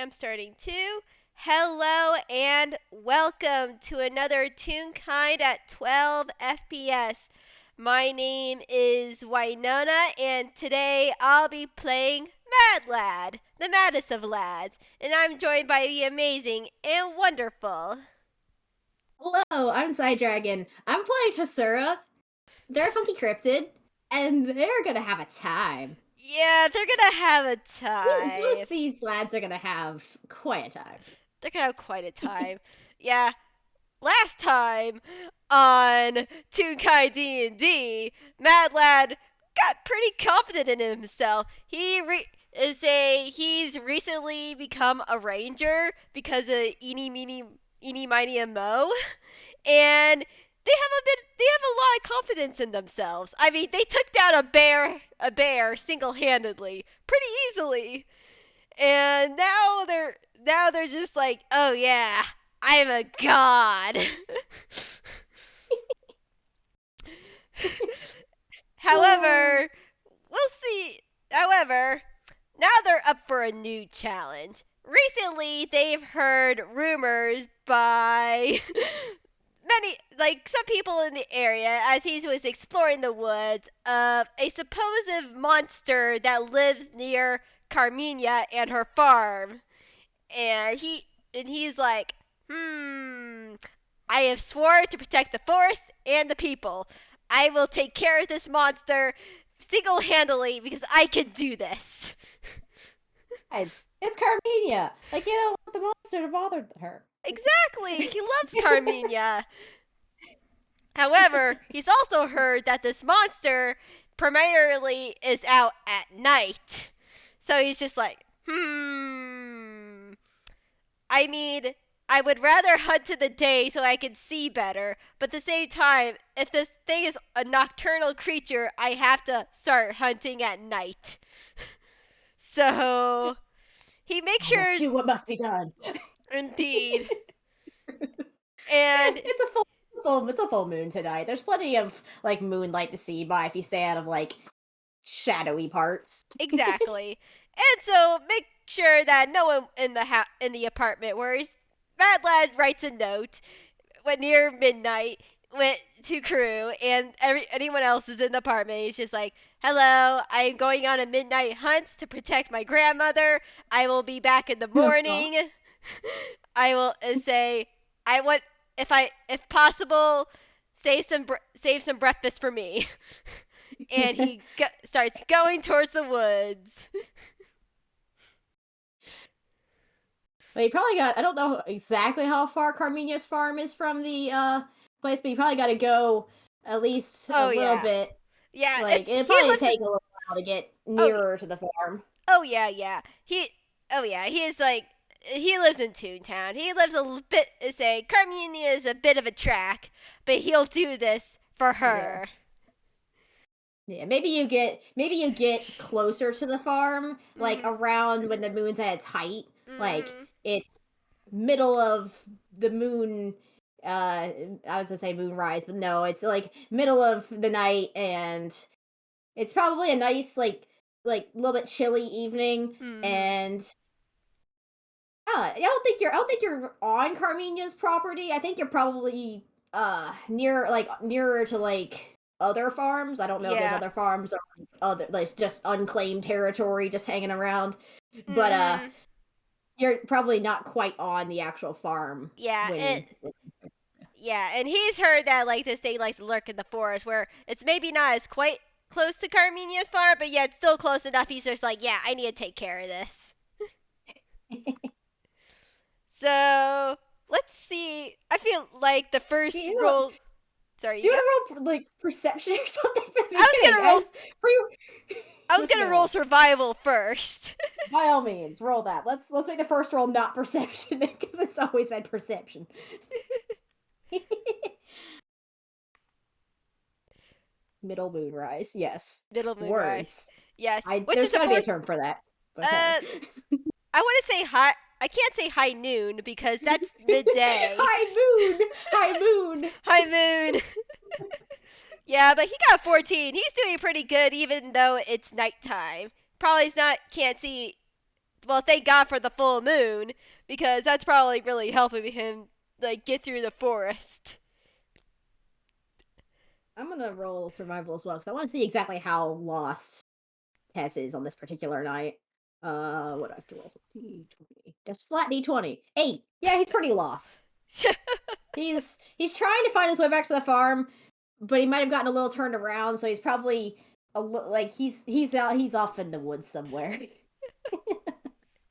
I'm starting too. Hello and welcome to another Toonkind at 12 FPS. My name is Winona, and today I'll be playing Mad Lad, the maddest of lads, and I'm joined by the amazing and wonderful. Hello, I'm Cydragon. I'm playing Tessura. They're a funky cryptid, and they're gonna have a time. Yeah, they're gonna have a time. Both these lads are gonna have quite a time. They're gonna have quite a time. Yeah, last time on Toonkai D&D, Mad Lad got pretty confident in himself. He's recently become a ranger because of Eeny Miny and Mo, and they have a lot of confidence in themselves. I mean, they took down a bear single-handedly, pretty easily. And now they're just like, "Oh yeah, I'm a god." Whoa. However, we'll see. However, now they're up for a new challenge. Recently, they've heard rumors by some people in the area as he was exploring the woods of a supposed monster that lives near Carmina and her farm. And he's like, I have sworn to protect the forest and the people. I will take care of this monster single-handedly because I can do this. It's Carmina. Like, you don't want the monster to bother her. Exactly. He loves Carmina. However, he's also heard that this monster primarily is out at night. So he's just like, I mean, I would rather hunt in the day so I can see better, but at the same time, if this thing is a nocturnal creature, I have to start hunting at night. So he makes I must sure, do what must be done. indeed, and It's a full moon tonight. There's plenty of like moonlight to see by if you stay out of like shadowy parts. exactly, and so make sure that no one in the apartment worries. Mad Lad writes a note when near midnight went to crew and anyone else is in the apartment. He's just like, "Hello, I'm going on a midnight hunt to protect my grandmother. I will be back in the morning. I will say I want if possible save some breakfast for me." And he starts going towards the woods. But he probably got, I don't know exactly how far Carmina's farm is from the place, but you probably got to go at least a little bit. Yeah, Like, it'd he probably lives in take a little while to get oh nearer to the farm. yeah. He is like he lives in Toontown. He lives a bit say Carmina is a bit of a track, but he'll do this for Yeah. her. Yeah, maybe you get closer to the farm, like around when the moon's at its height. Like, it's middle of the moon, I was gonna say moonrise, but no, it's like middle of the night, and it's probably a nice like a little bit chilly evening, and I don't think you're on Carmina's property. I think you're probably nearer to like other farms. I don't know if there's Yeah. other farms or other like just unclaimed territory just hanging around. But you're probably not quite on the actual farm Yeah, when and he's heard that like this thing likes to lurk in the forest where it's maybe not as quite close to Carminia's farm, but yet still close enough. He's just like, yeah, I need to take care of this. So let's see. I feel like the first you know, roll. Sorry, do you you go. want to roll like perception or something for the I was beginning? gonna roll. I was What you gonna gonna roll roll? survival first. By all means, roll that. Let's make the first roll not perception because it's always been perception. Middle moonrise, yes. Middle moonrise. Words. Yes, which There's is a gotta be a fourth. term for that. Okay. Uh, I want to say high. I can't say high noon because that's midday. High moon! High moon! High moon. Yeah, but he got 14. He's doing pretty good even though it's nighttime. Probably not can't see well, thank God for the full moon, because that's probably really helping him like get through the forest. I'm gonna roll survival as well because I want to see exactly how lost Tess is on this particular night. What do I have to roll? D20. Just flat D20. 8. Yeah, he's pretty lost. He's trying to find his way back to the farm, but he might have gotten a little turned around, so he's probably like he's off in the woods somewhere.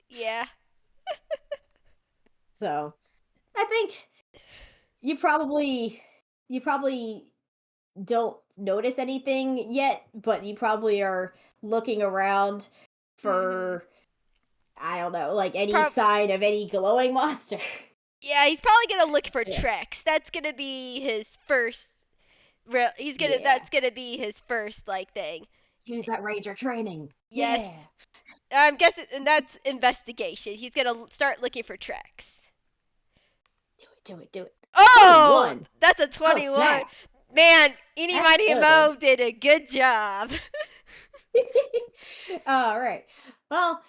Yeah. So I think you probably don't notice anything yet, but you probably are looking around Mhm. for I don't know, like any Prob sign of any glowing monster. Yeah, he's probably gonna look for Yeah. tricks. That's gonna be his first. He's gonna. Yeah. That's gonna be his first like thing. Use that ranger training. Yes. Yeah. I'm guessing, and that's investigation. He's gonna start looking for tricks. Do it, do it, do it. Oh, 21. that's a Oh, 21. snap. Man, Eeny That's Mighty good. Mo did a good job. All right. Well,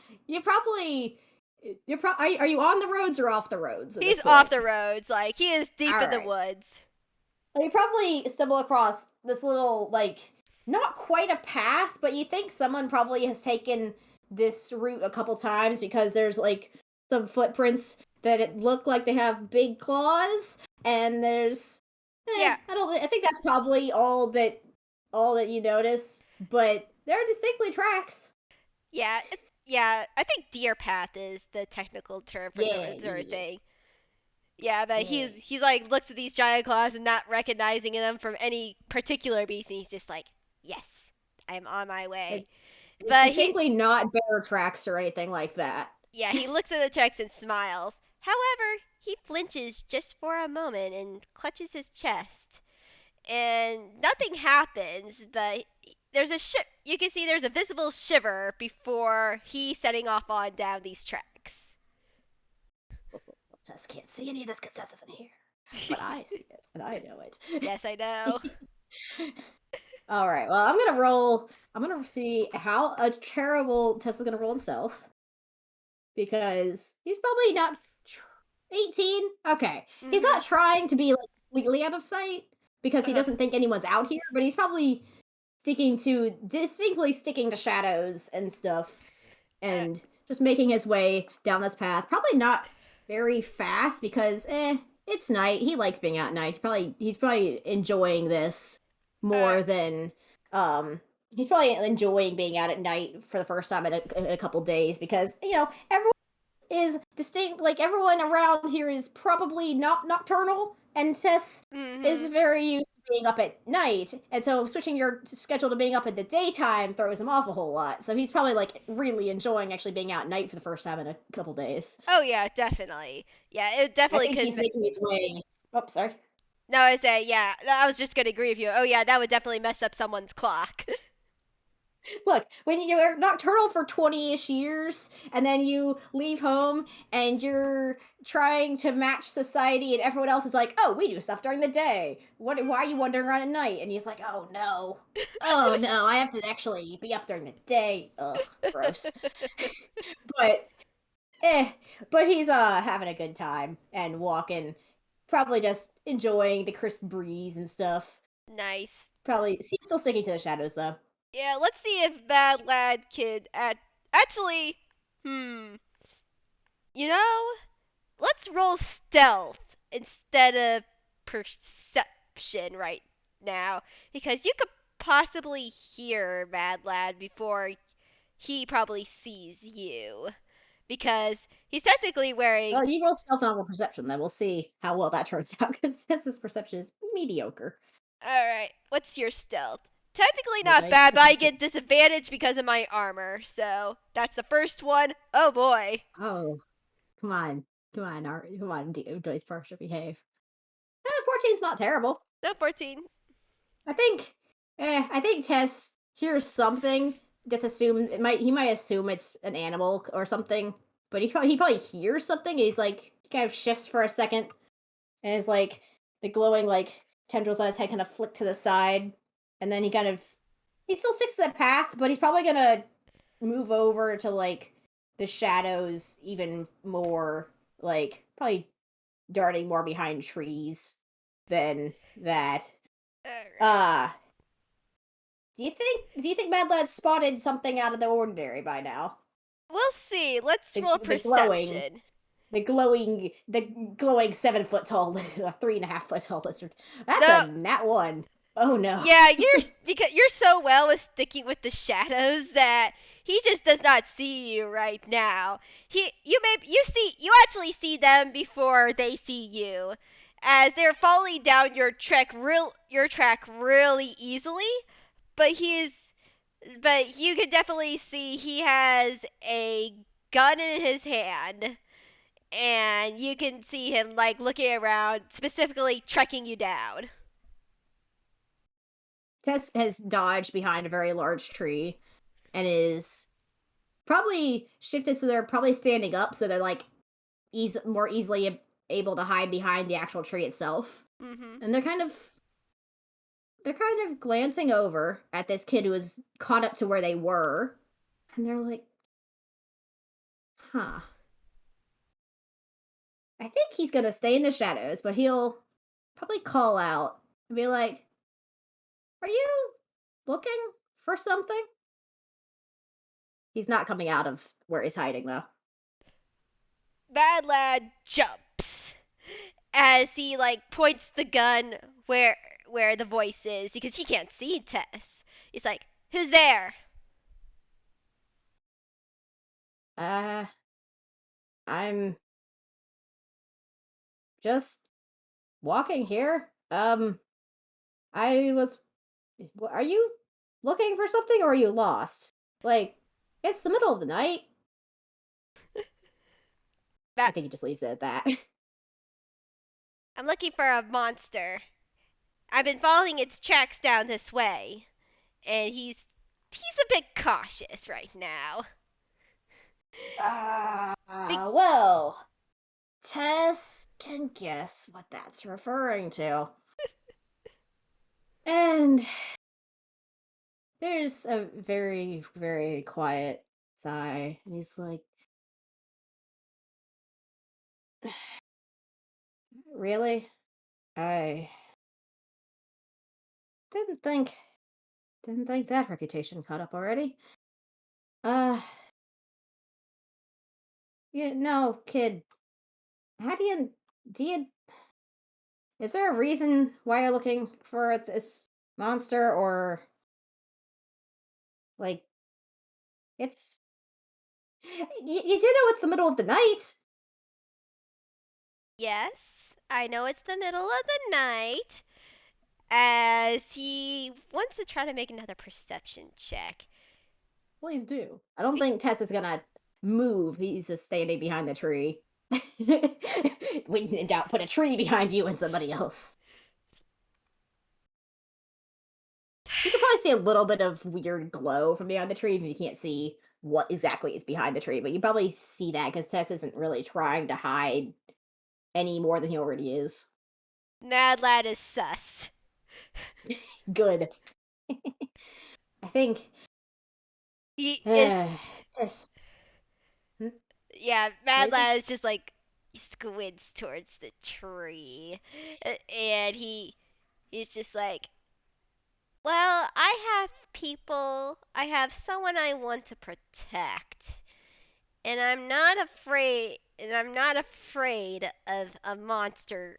are you on the roads or off the roads at this He's off point? the roads. Like, he is deep All in the right. woods. Well, you probably stumble across this little, like, not quite a path, but you think someone probably has taken this route a couple times because there's, like, some footprints that it look like they have big claws, and there's, Yeah. I think that's probably all that you notice, but there are distinctly tracks. Yeah. Yeah. I think deer path is the technical term for the Yeah, sort of yeah, thing. Yeah, but yeah. he's like looks at these giant claws and not recognizing them from any particular beast, and he's just like, yes, I'm on my way. Like, it's But he, distinctly not bear tracks or anything like that. yeah, he looks at the checks and smiles. However, he flinches just for a moment and clutches his chest. And nothing happens, but there's a you can see there's a visible shiver before he setting off on down these tracks. Tess can't see any of this because Tess isn't here. But I see it, and I know Yes, I know. it. All right, well, I'm gonna roll. I'm gonna see how a terrible Tess is gonna roll in stealth because he's probably not 18. Okay, he's Mhm. not trying to be like completely out of sight because he Uh-huh. doesn't think anyone's out here, but he's probably distinctly sticking to shadows and stuff Uh, and just making his way down this path. Probably not very fast because it's night. He likes being out at night. He's probably enjoying this uh, more than he's probably enjoying being out at night for the first time in a couple days because everyone is distinct. Like everyone around here is probably not nocturnal, and Tess is mhm. very used to being up at night, and so switching your schedule to being up in the daytime throws him off a whole lot. So he's probably like really enjoying actually being out at night for the first time in a couple days. Oh yeah, definitely. Yeah, it I definitely think could. he's making his way. Oh, sorry. No, I say yeah. I was just gonna agree with you. Oh yeah, that would definitely mess up someone's clock. Look, when you're nocturnal for 20-ish years and then you leave home and you're trying to match society and everyone else is like, "Oh, we do stuff during the day. Why are you wandering around at night?" And he's like, "Oh no. Oh no, I have to actually be up during the day." Ugh, gross. But eh, but he's having a good time and walking, probably just enjoying the crisp breeze and stuff. Nice. Probably he's still sticking to the shadows though. Yeah, let's see if Bad Lad could actually. You know, let's roll stealth instead of perception right now, because you could possibly hear Bad Lad before he probably sees you, because he's technically wearing. Well, you roll stealth novel perception, then we'll see how well that turns out. Because his perception is mediocre. All right, what's your stealth? Technically The not dice bad, but I perception. get disadvantage because of my armor. So that's the first one. Oh boy. Oh, come on, come on, dice partial behave. 14's not terrible. No 14. I think, I think Tess hears something. Just assume he might assume it's an animal or something, but he probably hears something. He's like he kind of shifts for a second, and is like the glowing like tendrils on his head kind of flick to the side, and then he still sticks to the path, but he's probably gonna move over to like the shadows even more, like probably darting more behind trees than that. Alright. Uh do you think Mad Lad spotted something out of the ordinary by now? We'll see. Let's roll The glowing perception. the glowing 7 foot tall, 3.5 foot tall lizard. That's a No, nat one. Oh no. yeah, because you're so well with sticking with the shadows that he just does not see you right now. You actually see them before they see you, as they're falling down your track really easily. But but you can definitely see he has a gun in his hand, and you can see him like looking around, specifically tracking you down. Tess has dodged behind a very large tree and is probably shifted so they're probably standing up so they're like more easily able to hide behind the actual tree itself. Mhm. And they're kind of glancing over at this kid who was caught up to where they were, and they're like, "Huh. I think he's going to stay in the shadows, but he'll probably call out and be like, "Are you looking for something?" He's not coming out of where he's hiding though. Bad Lad jumps as he like points the gun where the voice is because he can't see Tess. He's like, "Who's there?" Uh, I'm just walking here. I was are you looking for something or are you lost? Like, it's the middle of the night. I That think he just leaves it at that. I'm looking for a monster. I've been following its tracks down this way, and he's a bit cautious right now. Be- Well, Tess can guess what that's referring to. And there's a very, very quiet sigh. And he's like, really? I didn't think didn't think that reputation caught up already. Uh yeah, no, kid. How do you is there a reason why you're looking for this monster or like it's you do know it's the middle of the night. yes, I know it's the middle of the night. As he wants to try to make another perception check. Please do. I don't Be- think Tess is gonna move. He's just standing behind the tree. When in doubt, put a tree behind you and somebody else. You can probably see a little bit of weird glow from behind the tree, but you can't see what exactly is behind the tree. But you probably see that because Tess isn't really trying to hide any more than he already is. Mad Lad is sus. Good. I think. He is, Tess. Hmm, yeah, what Mad is it? Lad is just like, he squints towards the tree. And he's just like, well, I have someone I want to protect. And I'm not afraid of a monster.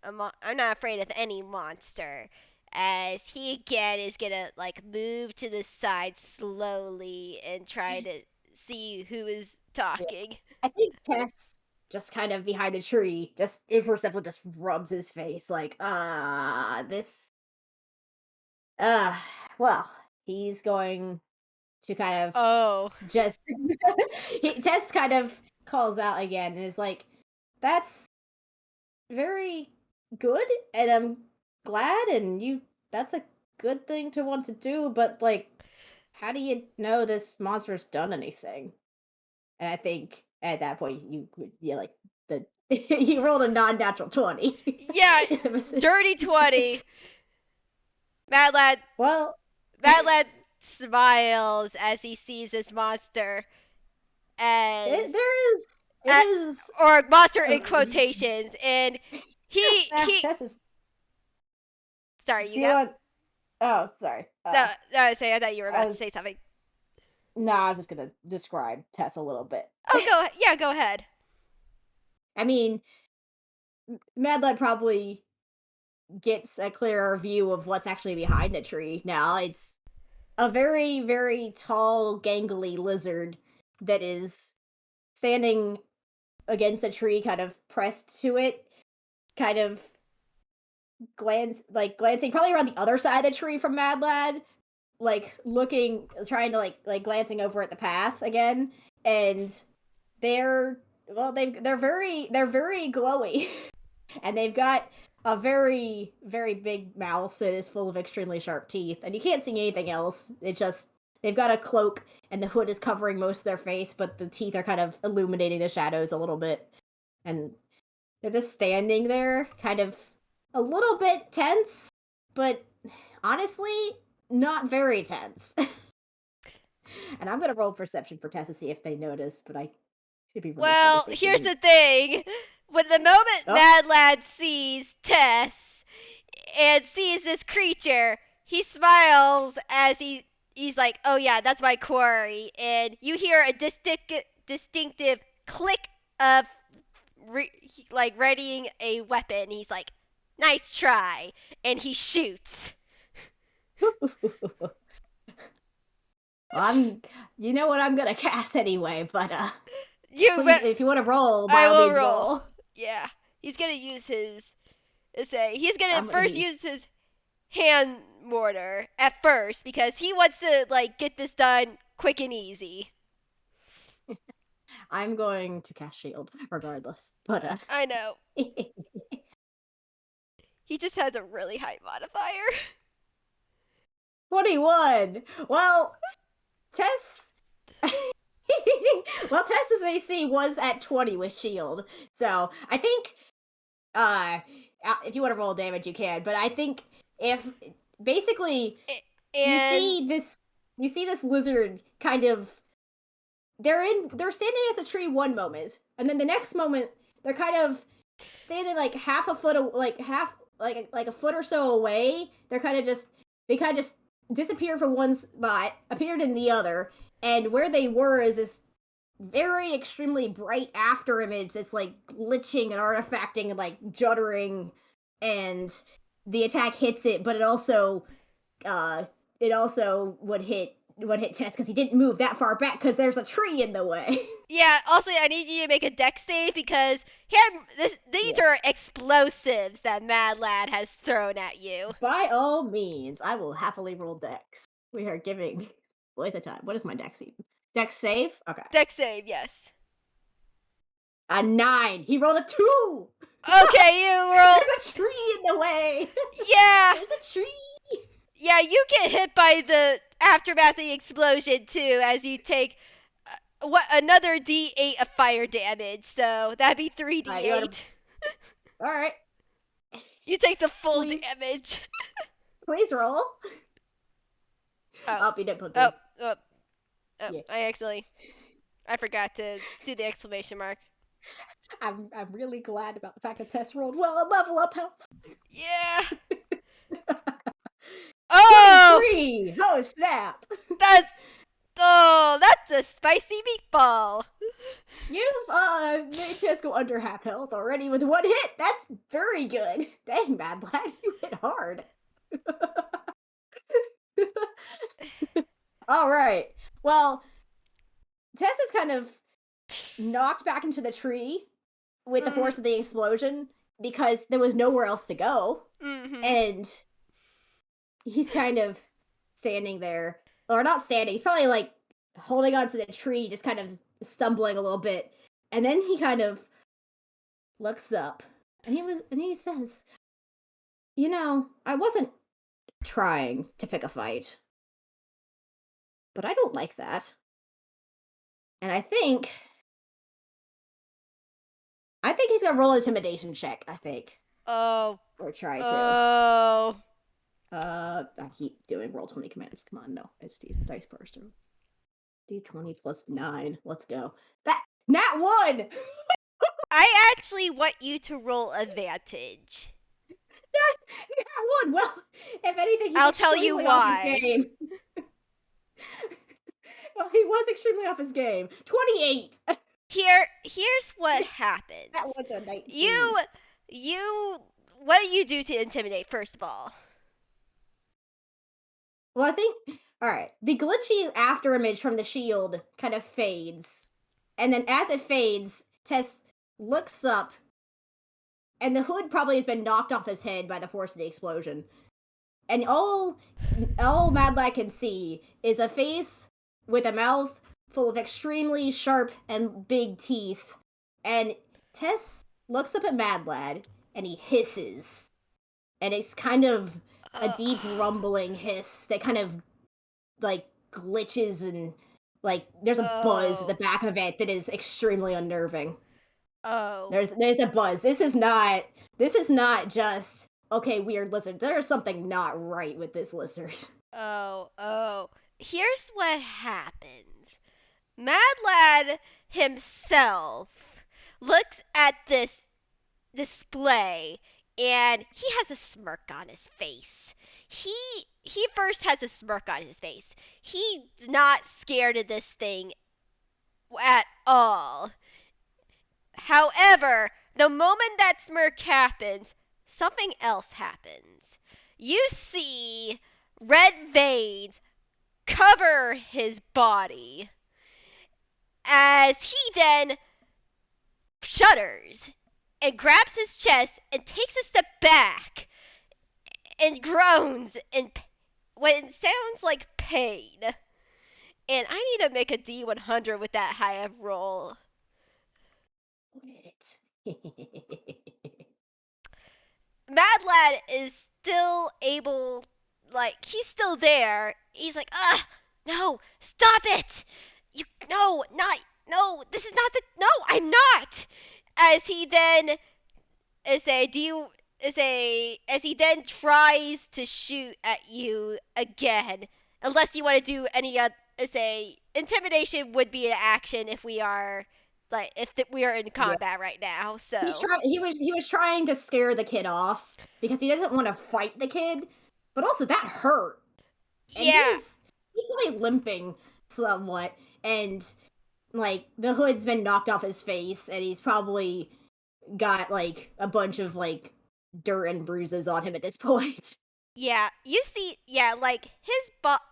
I'm not afraid of any monster. As he again is gonna like move to the side slowly and try to see who is Yeah. talking. I think Tess just kind of behind the tree, just imperceptibly just rubs his face like, this uh well, he's going to kind of Oh, just Tess kind of calls out again and is like, that's very good and I'm glad and that's a good thing to want to do, but like how do you know this monster's done anything? And I think at that point you like the you rolled a non-natural 20. yeah, dirty 20. Mad Lad, Well, Mad Lad smiles as he sees this monster as There is. It uh, is. or monster in Uh, quotations, and he. Tess is. Sorry, you Do you go. want? Oh, sorry. No, no, say I thought you were I about to was. say something. No, I was just gonna describe Tess a little bit. Oh, go ahead. Yeah, go ahead. I mean, Mad Lad probably gets a clearer view of what's actually behind the tree now. It's a very, very tall, gangly lizard that is standing against a tree, kind of pressed to it, kind of glancing probably around the other side of the tree from Mad Lad, like looking, trying to like glancing over at the path again, and they're they're very glowy, and they've got a very very big mouth that is full of extremely sharp teeth, and you can't see anything else. It's just they've got a cloak, and the hood is covering most of their face, but the teeth are kind of illuminating the shadows a little bit, and they're just standing there, kind of a little bit tense, but honestly, not very tense. And I'm gonna roll perception for Tess to see if they notice, but I could be really funny Well, here's thinking. the thing. When the moment Oh, Mad Lad sees Tess and sees this creature, he smiles as he's like, "Oh yeah, that's my quarry." And you hear a distinctive click of like readying a weapon. He's like, "Nice try," and he shoots. well, I'm. You know what I'm gonna cast anyway, but You please, bet. if you want to roll, by I all will means, roll. roll. Yeah, he's gonna use his. Say he's gonna I'm gonna first use. use his hand mortar at first because he wants to like get this done quick and easy. I'm going to cast shield regardless, but I know. He just has a really high modifier. 21. Well, Tess. Well, Tess's AC was at 20 with shield, so I think if you want to roll damage, you can. But I think if basically you And see this, you see this lizard kind of they're standing at the tree one moment, and then the next moment they're kind of standing like half a foot, like half like a foot or so away. They kind of just disappeared from one spot, appeared in the other, and where they were is this very extremely bright after image that's like glitching and artifacting and like juddering, and the attack hits it, but uh it also would hit Tess because he didn't move that far back because there's a tree in the way. yeah, also I need you to make a dex save because these Yeah. are explosives that Mad Lad has thrown at you. By all means, I will happily roll dex. We are giving boys a time. What is my dex even? Dex save? Okay. Dex save, yes. A 9. He rolled a 2. Okay, you roll. There's a tree in the way. Yeah, There's a tree. yeah, you get hit by the aftermath of the explosion too, as you take what another D8 of fire damage. So that'd be three All right, you want D8. to? All right. You take the full Please, damage. please roll. Oh, Oh, you didn't put oh, the. oh, oh! Yeah. I forgot to do the exclamation mark. I'm really glad about the fact that Tess rolled well and level up health. Yeah. Oh, 23. Oh snap! that's that's a spicy meatball. You've made Tess go under half health already with one hit. That's very good. Dang, Mad Lad, you hit hard. All right. Well, Tess is kind of knocked back into the tree with the force of the explosion because there was nowhere else to go. Mm-hmm. And he's kind of standing there. Or not standing, he's probably like holding onto the tree, just kind of stumbling a little bit. And then he kind of looks up and he says, "You know, I wasn't trying to pick a fight, but I don't like that. And I think he's gonna roll an intimidation check, I think. Oh. Or try to. Oh. I keep doing roll 20 commands. Come on, no. It's Dice Burster. D20 plus 9. Let's go. That nat 1! I actually want you to roll advantage. Nat 1! Well, if anything, he's I'll tell you extremely off his why. game. Well, he was extremely off his game. 28! Here's what That happens. one's a 19. You you what do you do to intimidate first of all? Well, I think. Alright. The glitchy after image from the shield kind of fades. And then as it fades, Tess looks up, and the hood probably has been knocked off his head by the force of the explosion. And all Mad Lad can see is a face with a mouth full of extremely sharp and big teeth. And Tess looks up at Mad Lad and he hisses. And it's kind of a Uh, deep rumbling hiss that kind of like glitches and like there's a buzz at the oh. back of it that is extremely unnerving. Oh. There's a buzz. This is not just okay, weird lizard. There's something not right with this lizard. Oh. Here's what happens. Mad Lad himself looks at this display and he has a smirk on his face. He he first has a smirk on his face. He's not scared of this thing at all. However, the moment that smirk happens, something else happens. You see red veins cover his body as he then shudders and grabs his chest and takes a step back and groans in what sounds like pain. And I need to make a D100 with that high of roll. What? Mad Lad is still able, like, he's still there. He's like, no, stop it! You, no, not, no, this is not the, no, I'm not! As he then is a, do you, is a, as he then tries to shoot at you again. Unless you want to do any other, is a, intimidation would be an action if we are, like, if we are in Yeah. combat right now, He's so. trying he was trying to scare the kid off because he doesn't want to fight the kid, but also that hurt. And Yeah, he's really limping somewhat, and like the hood's been knocked off his face and he's probably got like a bunch of like dirt and bruises on him at this point. Yeah, you see, yeah, like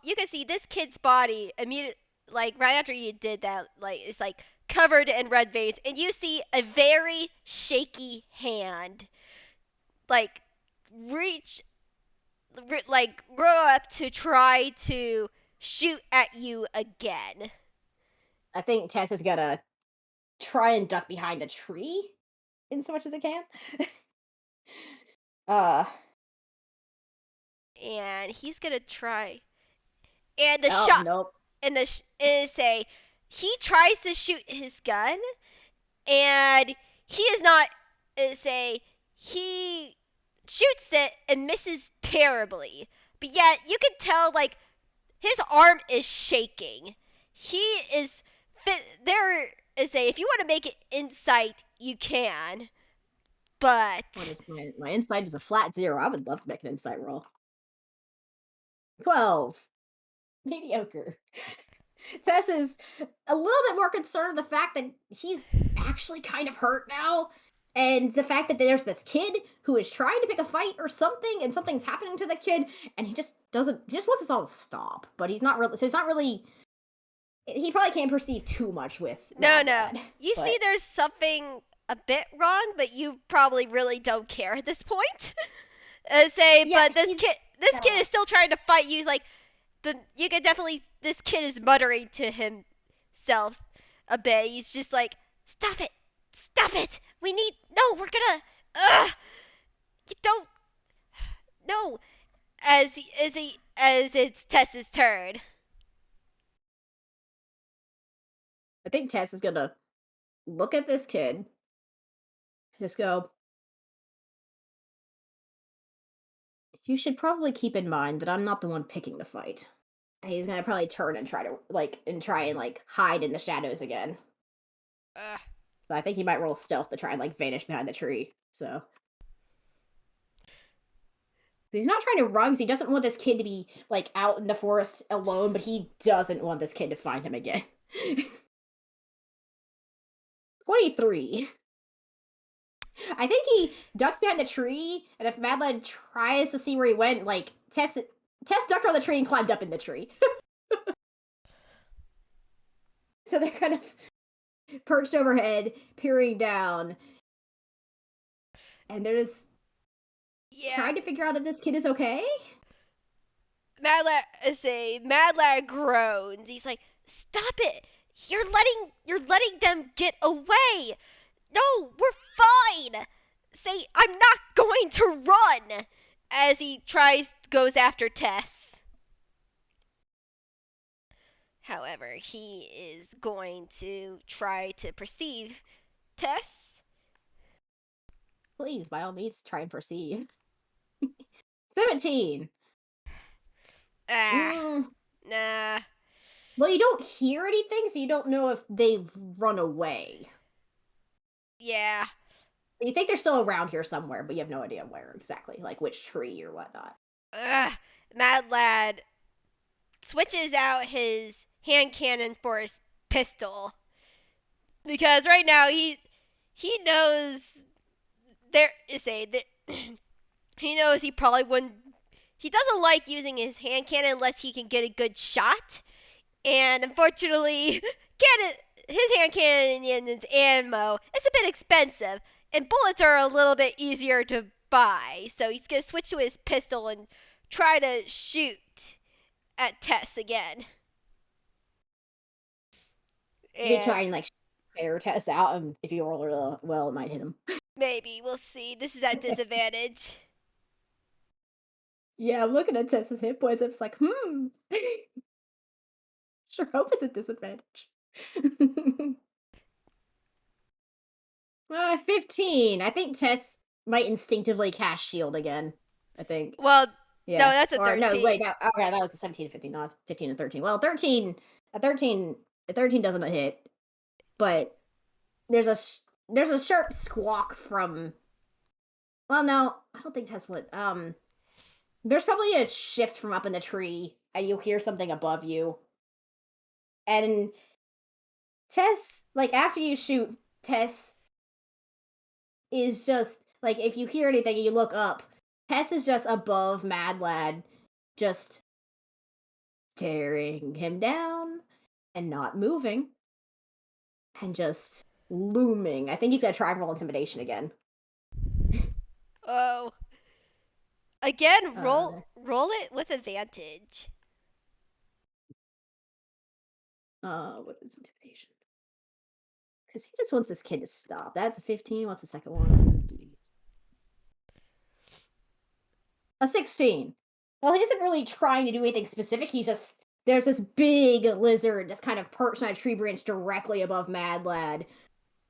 you can see this kid's body immediate, like right after you did that, like it's like covered in red veins, and you see a very shaky hand, like reach, like grow up to try to shoot at you again, I think Tess is gonna try and duck behind the tree in so much as it can. uh and he's gonna try, and the oh shot, nope. and say he tries to shoot his gun, and he is not say he shoots it and misses terribly, but yet you can tell like his arm is shaking. He is fit there is a, if you want to make it insight you can, but What is my insight is a flat 0. I would love to make an insight roll. 12. Mediocre. Tess is a little bit more concerned with the fact that he's actually kind of hurt now. And the fact that there's this kid who is trying to pick a fight or something, and something's happening to the kid, and he just doesn't, he just wants this all to stop. But he's not really, so he's not really, he probably can't perceive too much with no, Mad no, Lad. you see But there's something a bit wrong, but you probably really don't care at this point. Say, yeah, but he's, this kid is still trying to fight you. He's like, you can definitely, this kid is muttering to himself a bit. He's just like, stop it, we need, no, we're gonna, you don't, no, as it's Tess's turn. I think Tess is gonna look at this kid, just go, you should probably keep in mind that I'm not the one picking the fight. He's gonna probably turn and try to hide in the shadows again. Ugh. So I think he might roll stealth to try and vanish behind the tree. So he's not trying to run 'cause he doesn't want this kid to be out in the forest alone, but he doesn't want this kid to find him again. 23. I think he ducks behind the tree, and if Madeline tries to see where he went, Tess ducked on the tree and climbed up in the tree. So they're kind of perched overhead, peering down, and they're just Yeah. trying to figure out if this kid is okay. Mad Lad groans. He's like, "Stop it! You're letting them get away. No, we're fine. Say, I'm not going to run." As he goes after Tess. However, he is going to try to perceive Tess. Please, by all means, try and proceed. 17. Ah, Mm, nah. well, you don't hear anything, so you don't know if they've run away. Yeah. You think they're still around here somewhere, but you have no idea where exactly, which tree or whatnot. Ugh. Mad Lad switches out his hand cannon for his pistol because right now he knows there is a that he knows he probably wouldn't. He doesn't like using his hand cannon unless he can get a good shot, and unfortunately, his hand cannon's ammo is a bit expensive, and bullets are a little bit easier to buy. So he's gonna switch to his pistol and try to shoot at Tess again. Maybe And try and air test out, and if you roll it well, it might hit him. maybe we'll see. This is at disadvantage. Yeah, I'm looking at Tess's hit points. I'm just sure hope it's a disadvantage. 15. I think Tess might instinctively cast shield again. I think. Well, no, Yeah. that's a Or no, wait, 13. that was a 17 to 15, not 15 and 13. Well, 13, a 13, a 13 doesn't hit, but there's a there's a sharp squawk from. Well, no, I don't think Tess would. There's probably a shift from up in the tree, and you'll hear something above you. And Tess, after you shoot, Tess is just if you hear anything and you look up, Tess is just above Mad Lad, just staring him down and not moving, and just looming. I think he's gonna try and roll intimidation again. Oh, again, Uh, roll it with advantage. what is intimidation? Because he just wants this kid to stop. That's a 15. What's the second one? A 16. Well, he isn't really trying to do anything specific. He's just there's this big lizard just kind of perched on a tree branch directly above Mad Lad,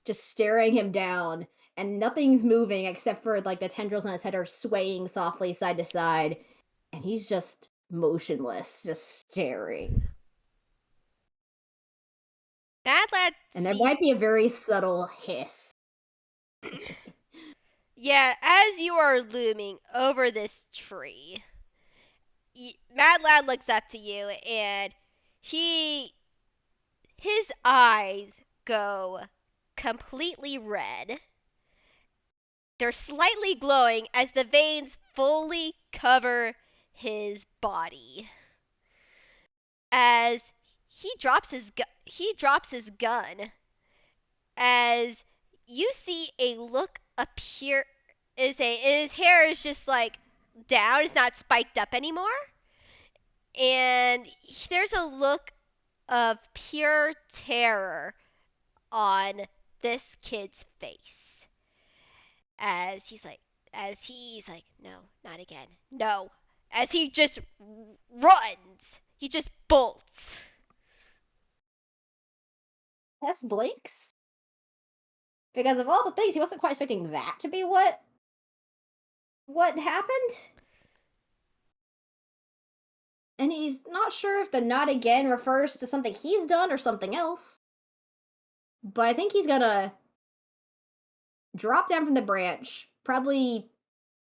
just staring him down, and nothing's moving except for the tendrils on his head are swaying softly side to side, and he's just motionless, just staring. Mad Lad And there sees. might be a very subtle hiss. Yeah, as you are looming over this tree, Mad Lad looks up to you and he his eyes go completely red. They're slightly glowing as the veins fully cover his body. As he drops his gun as you see a look appear is a his hair is just down, it's not spiked up anymore. And there's a look of pure terror on this kid's face as he's like, no, not again. No. As he just runs. He just bolts. Tess blinks. Because of all the things, he wasn't quite expecting that to be what happened. and he's not sure if the not again refers to something he's done or something else. But I think he's gonna drop down from the branch, probably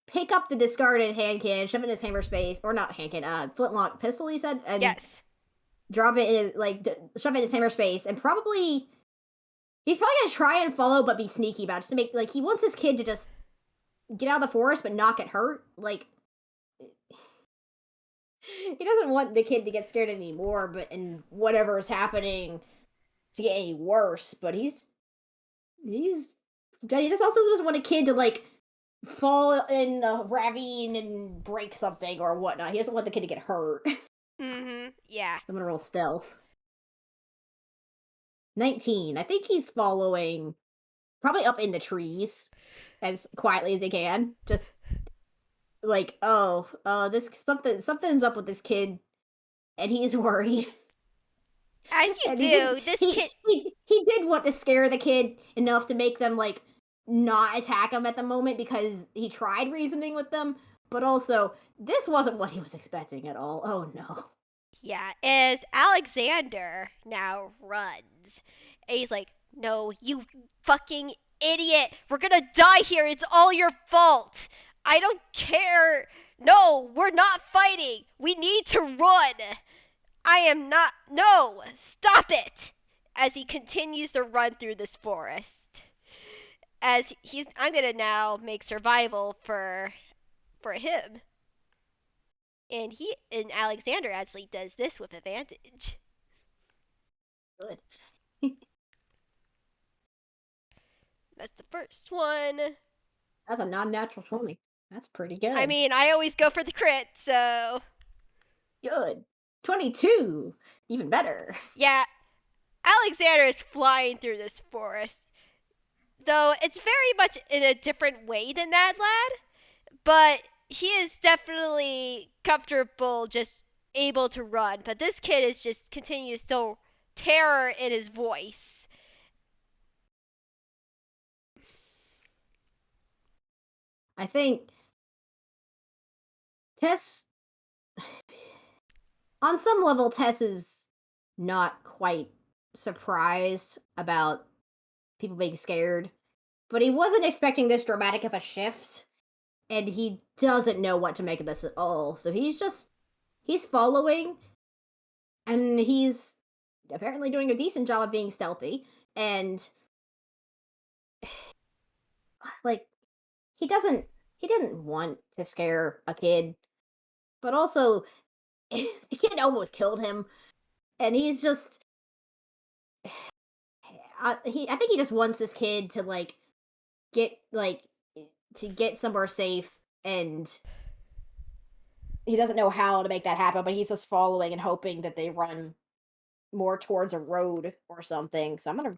pick up the discarded hand cannon, shove it in his hammer space, or not hand cannon, flintlock pistol, he said, and Yes. drop it in his, shove it in his hammer space, and probably he's probably gonna try and follow, but be sneaky about it, just to make like he wants his kid to just get out of the forest but not get hurt. Like he doesn't want the kid to get scared anymore, but and whatever is happening to get any worse. But he's he just also doesn't want a kid to like fall in a ravine and break something or whatnot. He doesn't want the kid to get hurt. Yeah. I'm gonna roll stealth. 19. I think he's following probably up in the trees as quietly as he can. Just like, this something's up with this kid and he's worried. As you And do, this kid. he did want to scare the kid enough to make them like not attack him at the moment because he tried reasoning with them, but also this wasn't what he was expecting at all. Oh no. Yeah, as Alexander now runs. And he's like, "No, you fucking idiot! We're gonna die here! It's all your fault! I don't care! No, we're not fighting! We need to run! I am not. No! Stop it!" As he continues to run through this forest. I'm gonna now make survival for him. And Alexander actually does this with advantage. Good. That's the first one. That's a non-natural 20. That's pretty I good. mean, I always go for the crit, so Good. 22. Even better. yeah, Alexander is flying through this forest. Though it's very much in a different way than that lad, but he is definitely comfortable just able to run. But this kid is just continues still terror in his voice. I think Tess on some level Tess is not quite surprised about people being scared, but he wasn't expecting this dramatic of a shift, and he doesn't know what to make of this at all. So he's following, and he's apparently doing a decent job of being stealthy, and like he didn't want to scare a kid, but also the kid almost killed him, and he's just I think he just wants this kid to get like to get somewhere safe, and he doesn't know how to make that happen, but he's just following and hoping that they run more towards a road or something. So I'm gonna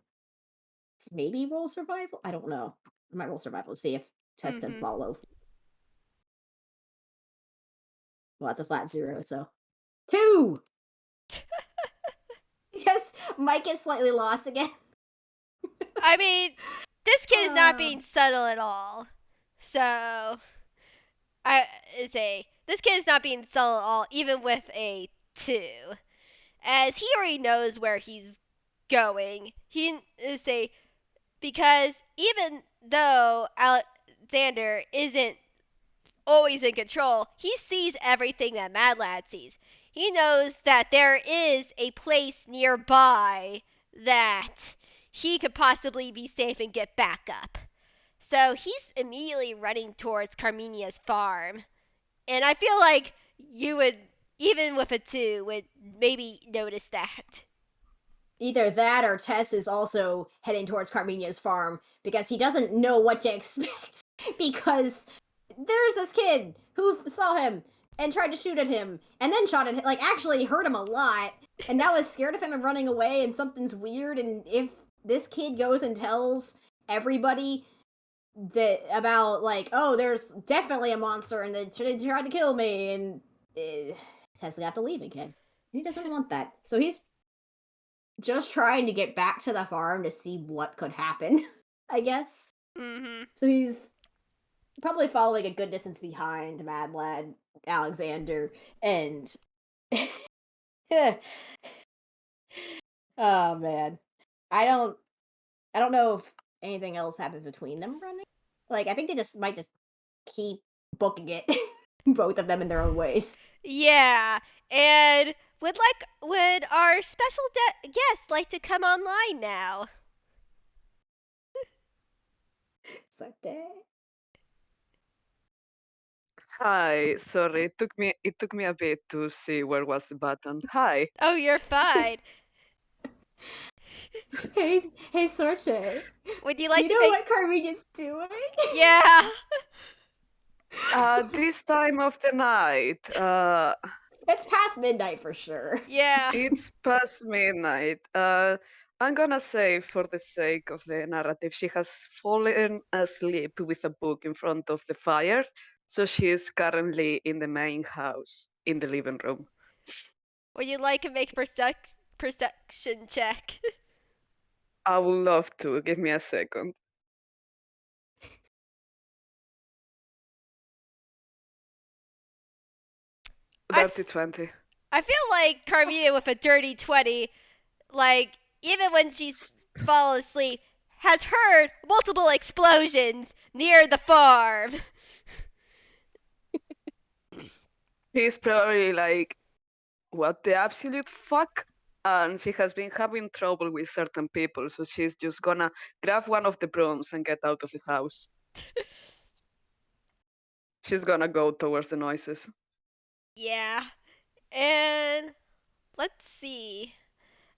maybe roll survival. I don't know. I might roll survival to see if Tess can Mhm. follow. Well, that's a flat 0, so 2. Tess might get slightly lost again. I mean, this kid is not Uh, being subtle at all. So I say this kid is not being subtle at all, even with a 2, as he already knows where he's going. He say because even though Alexander isn't always in control, he sees everything that Mad Lad sees. He knows that there is a place nearby that he could possibly be safe and get back up. So he's immediately running towards Carminia's farm. And I feel like you would, even with a 2, would maybe notice that. Either that or Tess is also heading towards Carminia's farm because he doesn't know what to expect. Because there's this kid who saw him and tried to shoot at him and then shot at him, like actually hurt him a lot, and now is scared of him and running away, and something's weird. And if this kid goes and tells everybody that about like, oh, there's definitely a monster and they tried to kill me, and Tess got to leave again. He doesn't want that, so he's just trying to get back to the farm to see what could happen, I guess. Mhm. So he's probably following a good distance behind Mad Lad, Alexander, and Oh man. I don't I don't know if anything else happens between them running. Like I think they just might just keep booking it. Both of them in their own ways. Yeah, and would our special guest like to come online now? Sorte. Hi, sorry, it took me a bit to see where was the button. Hi. Oh, you're fine. Hey Sorte. Would you Do like you to know make? what Carmina's doing? Yeah. This time of the night, It's past midnight for sure. Yeah. it's past midnight. I'm gonna say, for the sake of the narrative, she has fallen asleep with a book in front of the fire, so she is currently in the main house, in the living room. Would you like to make perception check? I would love to. Give me a second. I, Dirty 20. I feel like Carmina with a dirty 20, like, even when she's fallen asleep, has heard multiple explosions near the farm. She's probably like, what the absolute fuck? And she has been having trouble with certain people, so she's just gonna grab one of the brooms and get out of the house. She's gonna go towards the noises. Yeah. And let's see.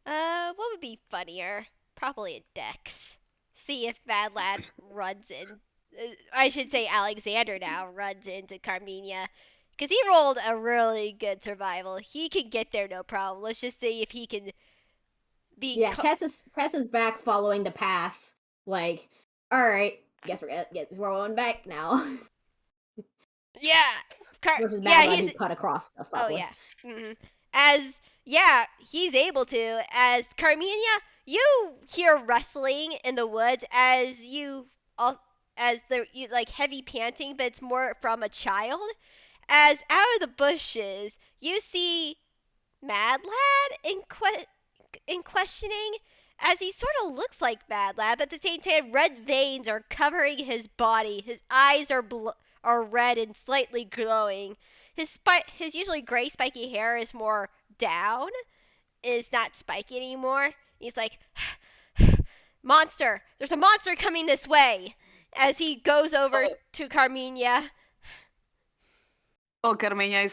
What would be funnier? Probably a Dex. See if Bad Lad runs in. I should say Alexander now runs into Carmina. Because he rolled a really good survival. He can get there no problem. Let's just see if he can be. Yeah, Tessa's back following the path. Like, all right, guess we're going back now. Yeah! Versus Yeah, Mad Lad he's. who cut across the Oh, probably. yeah. As. Yeah, he's able to. As Carmina, you hear rustling in the woods as you. As you like heavy panting, but it's more from a child. As out of the bushes, you see Mad Lad in questioning, as he sort of looks like Mad Lad, but at the same time, red veins are covering his body. His eyes are red and slightly glowing. His usually gray spiky hair is more down, is not spiky anymore. He's like, monster! There's a monster coming this way! As he goes over Oh, to Carmina. Carmina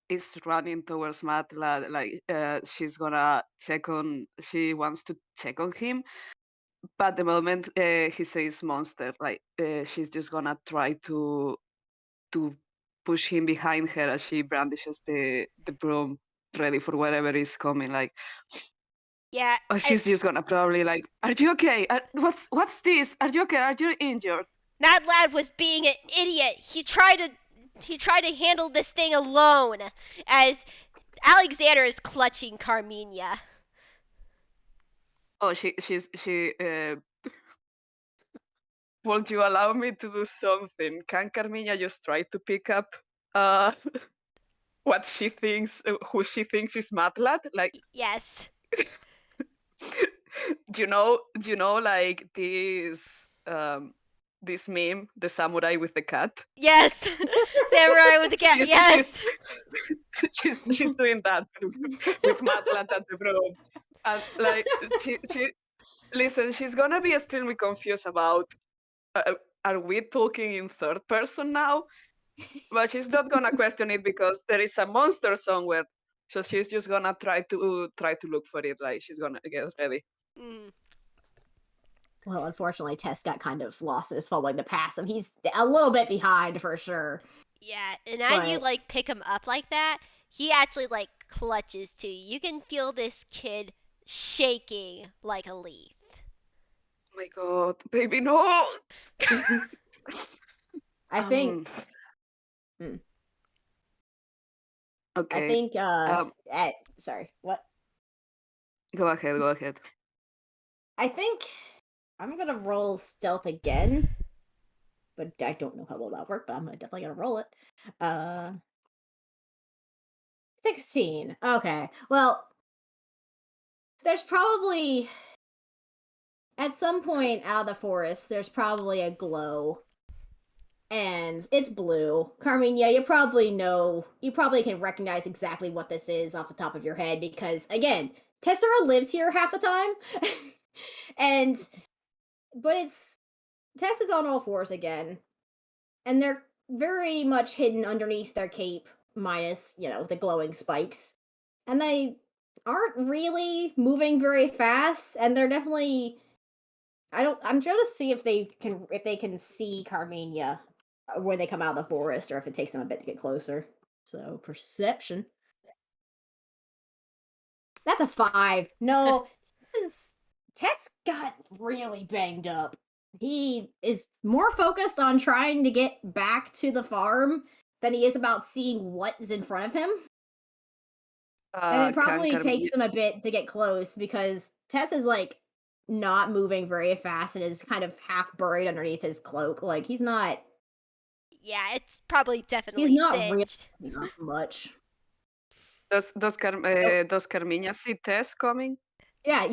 is running towards Matla. Like she's gonna check on. She wants to check on him, but the moment he says monster, like she's just gonna try to push him behind her as she brandishes the broom, ready for whatever is coming. Like, Yeah, she's just gonna probably like, "Are you okay? What's this? Are you okay? Are you injured?" Mad Lad was being an idiot. He tried to handle this thing alone. As Alexander is clutching Carmina. Oh, she. Would you allow me to do something? Can Carmina just try to pick up uh what she thinks, who she thinks is Matlat? Like, Yes. do you know, like this meme, the samurai with the cat? Yes. Samurai with the cat. She's Yes. she's she's doing that with Matlat at the broom, and like she listen. She's gonna be extremely confused about. Are we talking in third person now? But she's not gonna question it because there is a monster somewhere. So she's just gonna try to look for it. Like she's gonna get ready. Mm, Well, unfortunately, Tess got kind of lost as following the path, so he's a little bit behind for sure. yeah. And as you But like pick him up like that, he actually like clutches to you. You can feel this kid shaking like a leaf. Oh my god, baby, no. I think um. hmm, I Okay. think sorry, what? Go ahead. Go ahead. I think I'm gonna roll stealth again, but I don't know how well that'll work, but I'm definitely gonna roll it. Uh 16. Okay. Well, there's probably at some point out of the forest, there's probably a glow. And it's blue. Carmina, you probably know, you probably can recognize exactly what this is off the top of your head because, again, Tessura lives here half the time. and, but it's, Tess is on all fours again. And they're very much hidden underneath their cape, minus, the glowing spikes. And they aren't really moving very fast, and they're definitely I'm trying to see if they can see Carmina when they come out of the forest, or if it takes them a bit to get closer. So perception. That's a 5. No, Tess got really banged up. He is more focused on trying to get back to the farm than he is about seeing what is in front of him. And it Can probably Carmina? takes him a bit to get close because Tess is like not moving very fast and is kind of half buried underneath his cloak. Like Yeah, it's probably he's definitely not really singed. up much. So, Does Carmina see Tess coming? yeah,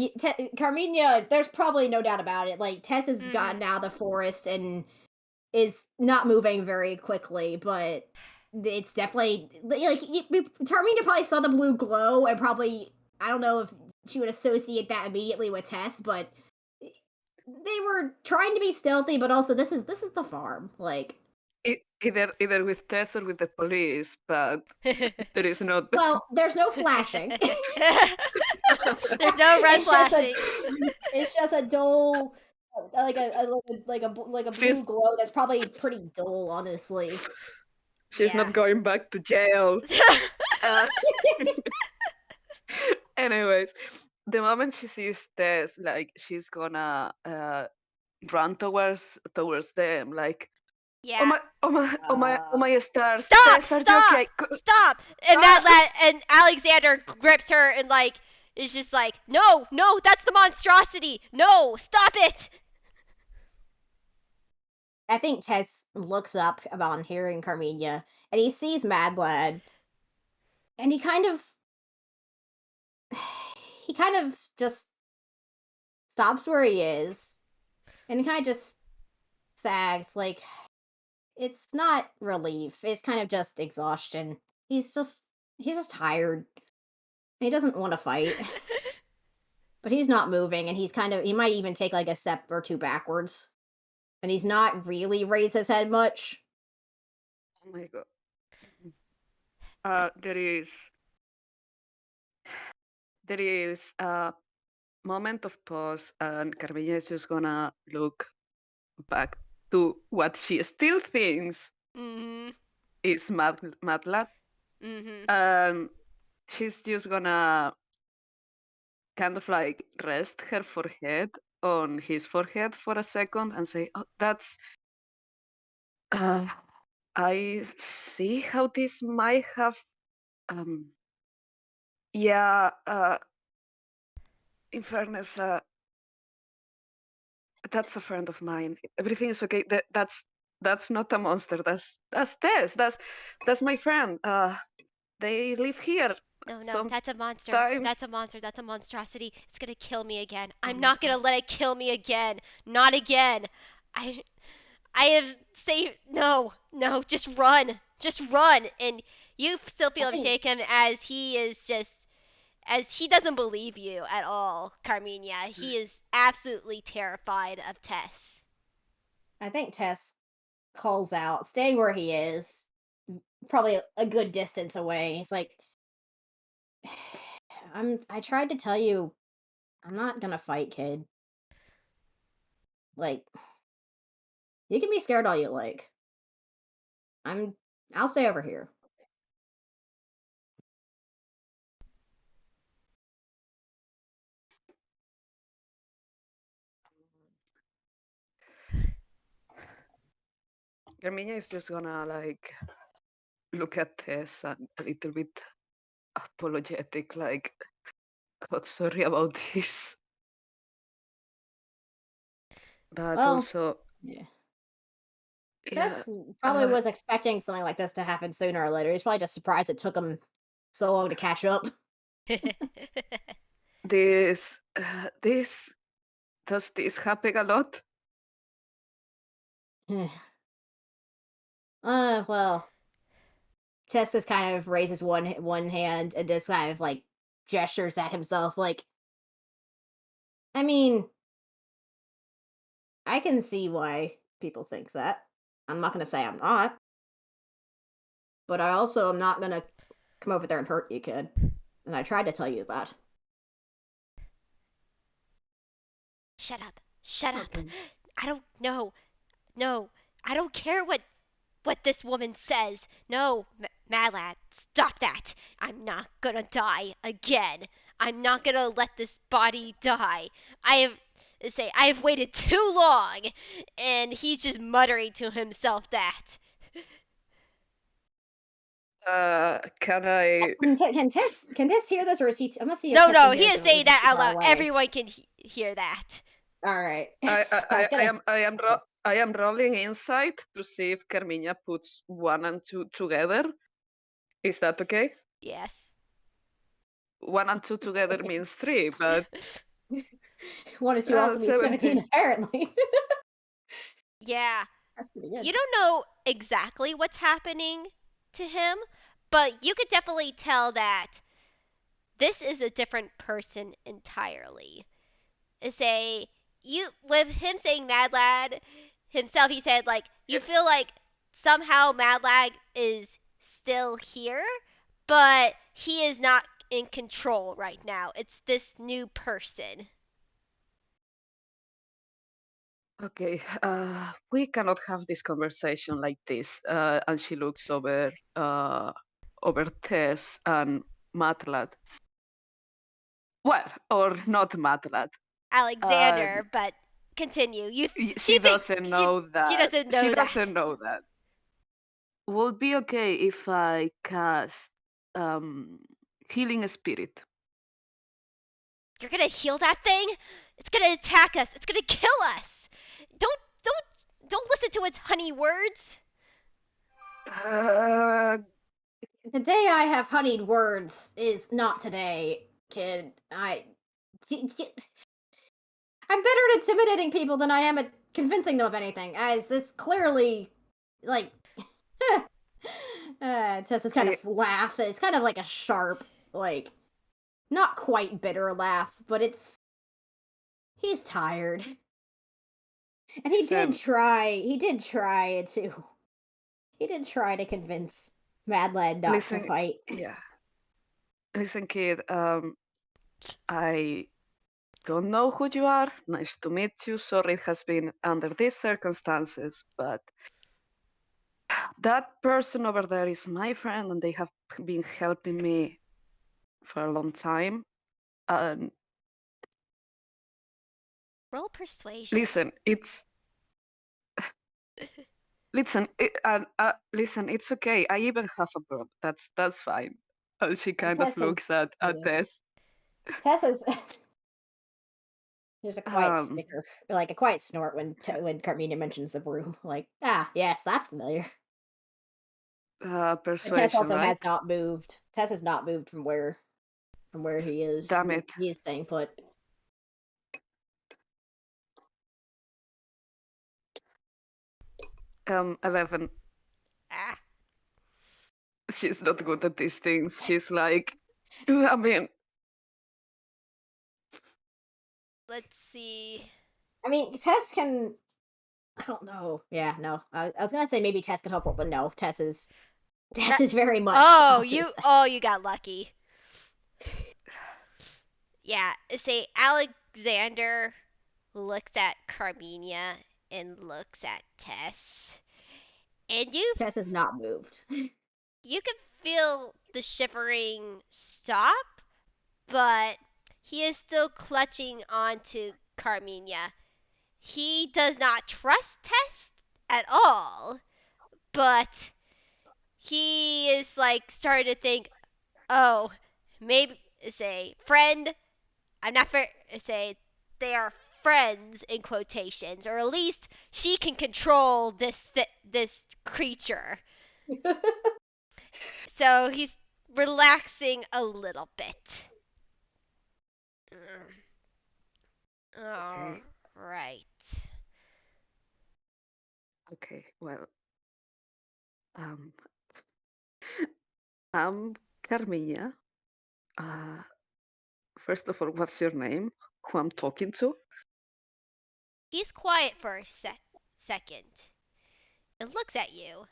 Carmina, there's probably no doubt about it. Like Tess has Mm-hmm. gotten out of the forest and is not moving very quickly, but it's definitely like Carmina probably saw the blue glow and probably I don't know if she would associate that immediately with Tess, but they were trying to be stealthy, but also this is the farm. Like, Either with Tess or with the police, but there is not. well, there's no flashing. There's no red it's just a flashing. it's just a dull like a blue she's glow that's probably pretty dull, honestly. she's Yeah. not going back to jail. Uh, anyways, the moment she sees Tess, like she's gonna run towards them, like oh Yeah. my oh my oh my oh my stars, Stop! Tess, are you Stop! okay? Stop! And that Ah! and Alexander grips her and like is just like, no, no, that's the monstrosity. No, stop it. I think Tess looks up upon hearing Carmina, and he sees Mad Lad, and he kind of just stops where he is, and he kind of just sags. Like, it's not relief; it's kind of just exhaustion. He's just tired. He doesn't want to fight, but he's not moving, and he might even take like a step or two backwards, and he's not really raised his head much. Oh my god. There is a moment of pause, and Carmilla is just gonna look back to what she still thinks Mhm. is Matla, Mhm. and she's just gonna kind of like rest her forehead on his forehead for a second and say, "Oh, that's. Uh, I see how this might have. Um, yeah. In fairness, that's a friend of mine. Everything is okay. That's not a monster. That's Tess. That's my friend. They live here. No, no, that's a monster. That's Sometimes. a monster. That's a monstrosity. It's gonna kill me again. Oh I'm my not gonna god. let it kill me again. Not again. I I have saved. No, no, just run. Just run. And you still I feel to think shake him as he is just. As he doesn't believe you at all, Carmina. He is absolutely terrified of Tess. I think Tess calls out, staying where he is, probably a good distance away. He's like, I tried to tell you I'm not gonna fight, kid. Like, you can be scared all you like. I'm I'll stay over here. Herminia is just gonna like look at Tess and a little bit apologetic, like, God, sorry about this. But Well, also, yeah. yeah, Tess probably uh, was expecting something like this to happen sooner or later. He's probably just surprised it took him so long to catch up. This does this happen a lot? Well, Tess just kind of raises one hand and just kind of like gestures at himself, like, I mean, I can see why people think that. I'm not gonna say I'm not, but I also am not gonna come over there and hurt you, kid. And I tried to tell you that. Shut up. Shut up. Okay. I don't know. No. I don't care what this woman says. No, Mad Lad, stop that. I'm not gonna die again. I'm not gonna let this body die. I have waited too long, and he's just muttering to himself that. Can I? Can Tess hear this, or is he? I'm gonna see if No, Tess no, can he hear us, is or is saying he that too out far loud. away. Everyone can hear that. All right. I, So I was gonna. I am rolling insight to see if Carmina puts 1 and 2 together. Is that okay? Yes. 1 and 2 together means 3, but 1 and 2 also means 17, 17. apparently. Yeah. That's pretty good. You don't know exactly what's happening to him, but you could definitely tell that this is a different person entirely. Say you with him saying Mad Lad himself, he said like you feel like somehow Mad Lad is still here, but he is not in control right now. It's this new person. Okay, we cannot have this conversation like this. And she looks over Tess and Matlat. Well, or not Matlat. Alexander, but continue. She She thinks doesn't know she that. doesn't She know that. doesn't know that. Would be okay if I cast um, Healing Spirit. You're gonna heal that thing? It's gonna attack us. It's gonna kill us. Don't listen to its honey words. Uh, The day I have honeyed words is not today, kid. I'm better at intimidating people than I am at convincing them of anything. As this clearly, like, Tessa kind see, of laughs. It's kind of like a sharp, like, not quite bitter laugh, but he's tired. And he did listen, try. He did try to convince Mad Lad not to listen, fight. yeah. Listen, kid, I don't know who you are. Nice to meet you. Sorry it has been under these circumstances, but that person over there is my friend and they have been helping me for a long time. And Roll persuasion. listen, listen, it's okay. I even have a bird. That's fine. And she And kind of looks at Tess. Tessa's there's a quiet Um, snicker, like a quiet snort when Carmina mentions the broom. Like, yes, that's familiar. And Tess persuasion, also right? has not moved. Tess has not moved from where he is. Damn it. He is staying put. 11. Ah, She's not good at these things. She's like, I mean, let's see. I mean, Tess can. I don't know. Yeah, no. I was gonna say maybe Tess can help her, but no. Tess is very much off to the side. You got lucky. Yeah, say Alexander looks at Carmina and looks at Tess. And Tess has not moved. you can feel the shivering stop, but he is still clutching onto Carmina. He does not trust Tess at all, but he is like starting to think, oh, maybe say friend. I'm not fair. Say they are friends in quotations, or at least she can control this creature. So he's relaxing a little bit. All Okay. right. Okay. Well, um, I'm Carmina. Uh, First of all, what's your name? Who I'm talking to? He's quiet for a second and looks at you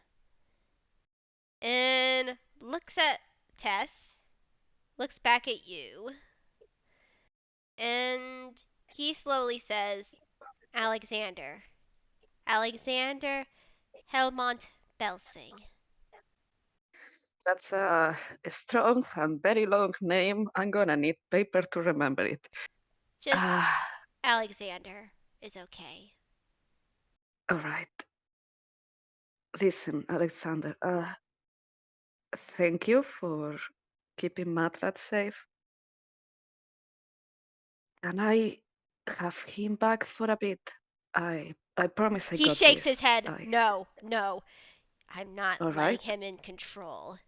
and looks at Tess, looks back at you, and he slowly says, Alexander. Alexander Helmont Belsing. That's a strong and very long name. I'm gonna need paper to remember it. Just Ah, Alexander is okay. all right. Listen, Alexander. Thank you for keeping Matlat safe. Can I have him back for a bit? I promise I He got shakes his this. head. No, no. I'm not All letting right. him in control.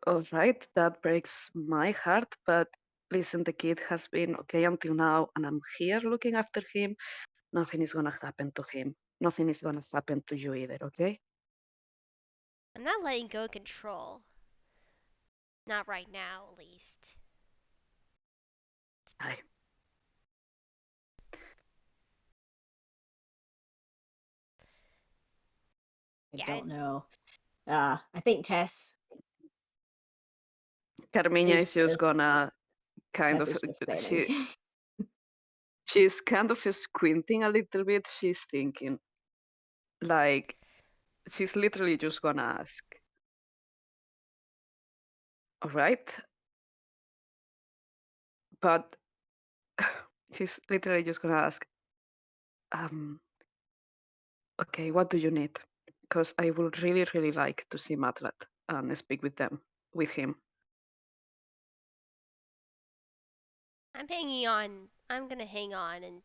All right, that breaks my heart, but listen, the kid has been okay until now, and I'm here looking after him. Nothing is gonna happen to him. Nothing is gonna happen to you either, okay? I'm not letting go of control. Not right now, at least. I I Yeah. don't know. I think Carmina is is just just gonna kind Tess of is just standing. she's kind of squinting a little bit. She's thinking, like, she's literally just gonna ask, all right? But she's literally just gonna ask, um, okay, what do you need? Because I would really, really like to see Matlat and speak with him. I'm hanging on. I'm gonna hang on and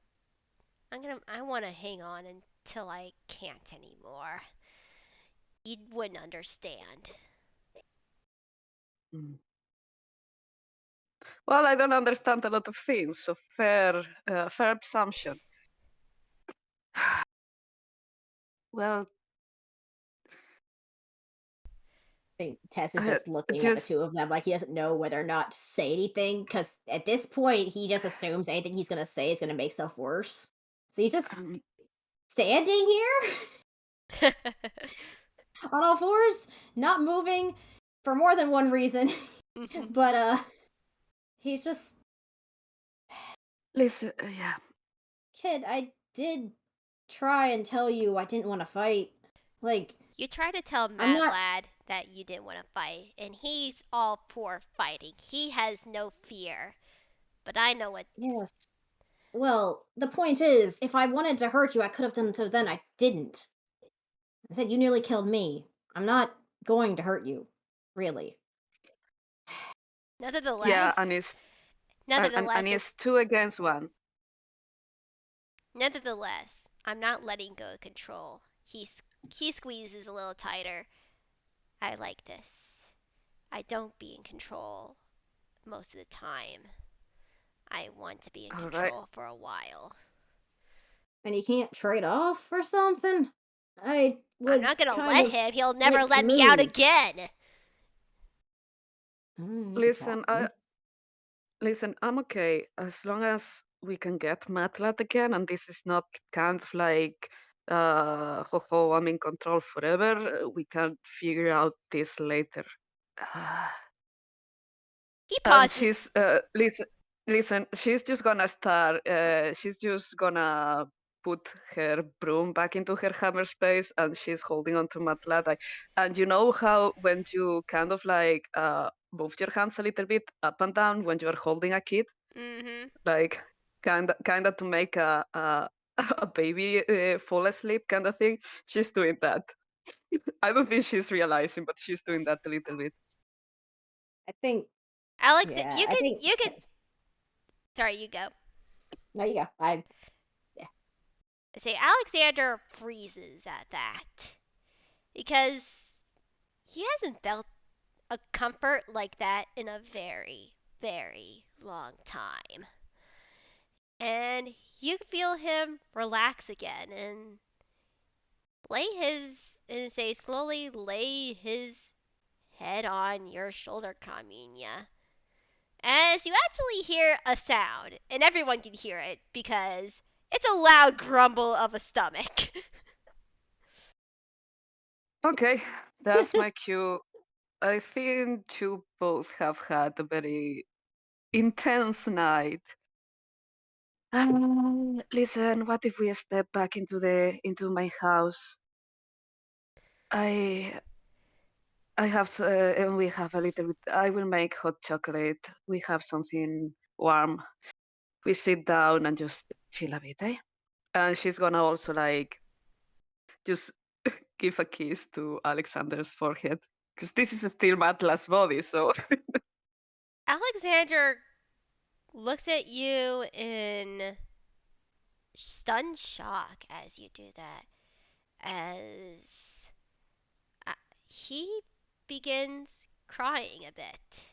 I wanna hang on until I can't anymore. You wouldn't understand. Mm. Well, I don't understand a lot of things, so fair assumption. Well, I think Tess is just looking at the just two of them like he doesn't know whether or not to say anything because at this point he just assumes anything he's gonna say is gonna make stuff worse. So he's just um, standing here on all fours, not moving for more than one reason. But he's just listen, yeah. kid, I did try and tell you I didn't want to fight. Like, You try to tell I'm Mad not Lad that you didn't want to fight, and he's all for fighting. He has no fear. But I know what. yes. Well, the point is, if I wanted to hurt you, I could have done so then. I didn't. I said, you nearly killed me. I'm not going to hurt you. Really. Yeah, Nevertheless, and nevertheless, it's 2 against 1. nevertheless, I'm not letting go of control. He squeezes a little tighter. I like this. I don't be in control most of the time. I want to be in All right. control for a while. And you can't trade off or something? I I'm would not gonna kind let of him. He'll never like to let me out move. again. You could tell Listen, him. listen, I'm okay as long as we can get Matlat again, and this is not kind of like, ho ho, I'm in control forever. We can figure out this later. Uh, He and pauses. she's listen, she's just gonna start. She's just gonna put her broom back into her hammer space, and she's holding onto Matlat. And you know how when you kind of like move your hands a little bit up and down when you're holding a kid, Mm-hmm. like kind of to make a a baby fall asleep kind of thing. She's doing that. I don't think she's realizing, but she's doing that a little bit. I think, Alex, yeah, you I could, think. you could. Sorry, you go. No, you go. Yeah. I say Alexander freezes at that because he hasn't felt a comfort like that in a very, very long time. And you feel him relax again and slowly lay his head on your shoulder, Carmina. As you actually hear a sound, and everyone can hear it because it's a loud grumble of a stomach. Okay, that's my cue. I think you both have had a very intense night. Listen, what if we step back into my house? I I have and we have a little bit. I will make hot chocolate. We have something warm. We sit down and just chill a bit, eh? And she's gonna also like just give a kiss to Alexander's forehead because this is still Matla's body. So Alexander looks at you in stunned shock as you do that, as uh, he begins crying a bit.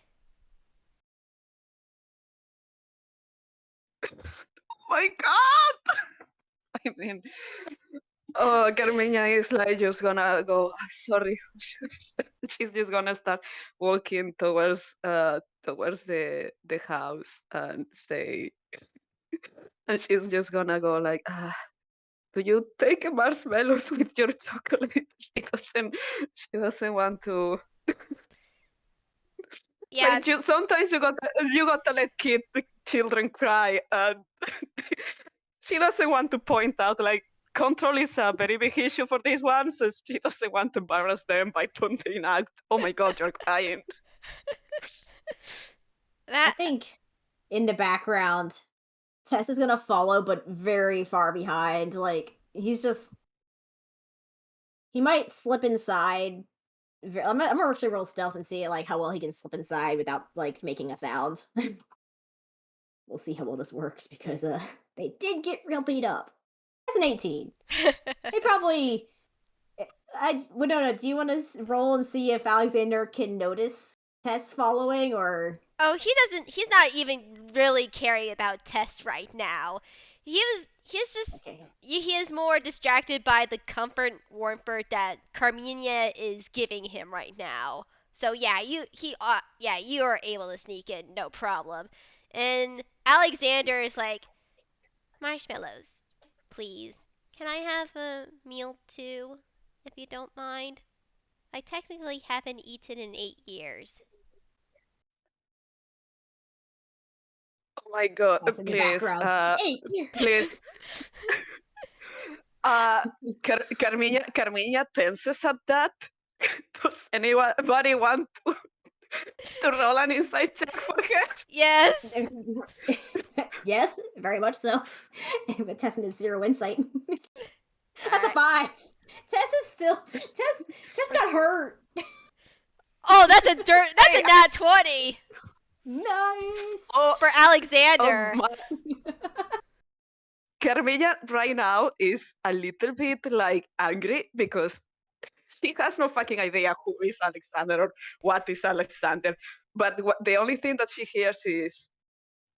my God! I mean, oh, Carmina is like just gonna go. Sorry, she's just gonna start walking towards the house and say, and she's just gonna go like, do you take marshmallows with your chocolate? She doesn't want to. Yeah, Like sometimes you gotta let children cry, and she doesn't want to point out like control is a very big issue for this one, so she doesn't want to embarrass them by pointing out, oh my God, you're crying. I that think in the background, Tess is gonna follow, but very far behind. Like he might slip inside. I'm gonna actually roll stealth and see like how well he can slip inside without like making a sound. We'll see how well this works because they did get real beat up. That's an 18. They probably. Winona, do you want to roll and see if Alexander can notice Tess following or? Oh, he's not even really caring about Tess right now. He's just Okay. he is more distracted by the comfort warmth that Carmina is giving him right now. So yeah, you are able to sneak in, no problem. And Alexander is like, marshmallows, please. Can I have a meal too, if you don't mind? I technically haven't eaten in 8 years. Oh my God, That's in the please, background. Hey, here. please. Uh, Carmina tenses at that. Does anybody want to roll an insight check for her? Yes. Yes, very much so. But Tess has 0 insight. That's a Uh, 5. Tess is still Tess got hurt. oh, that's a Hey, nat 20 Nice. oh, for oh Alexander. my. Carmilla right now is a little bit like angry because she has no fucking idea who is Alexander or what is Alexander. But the only thing that she hears is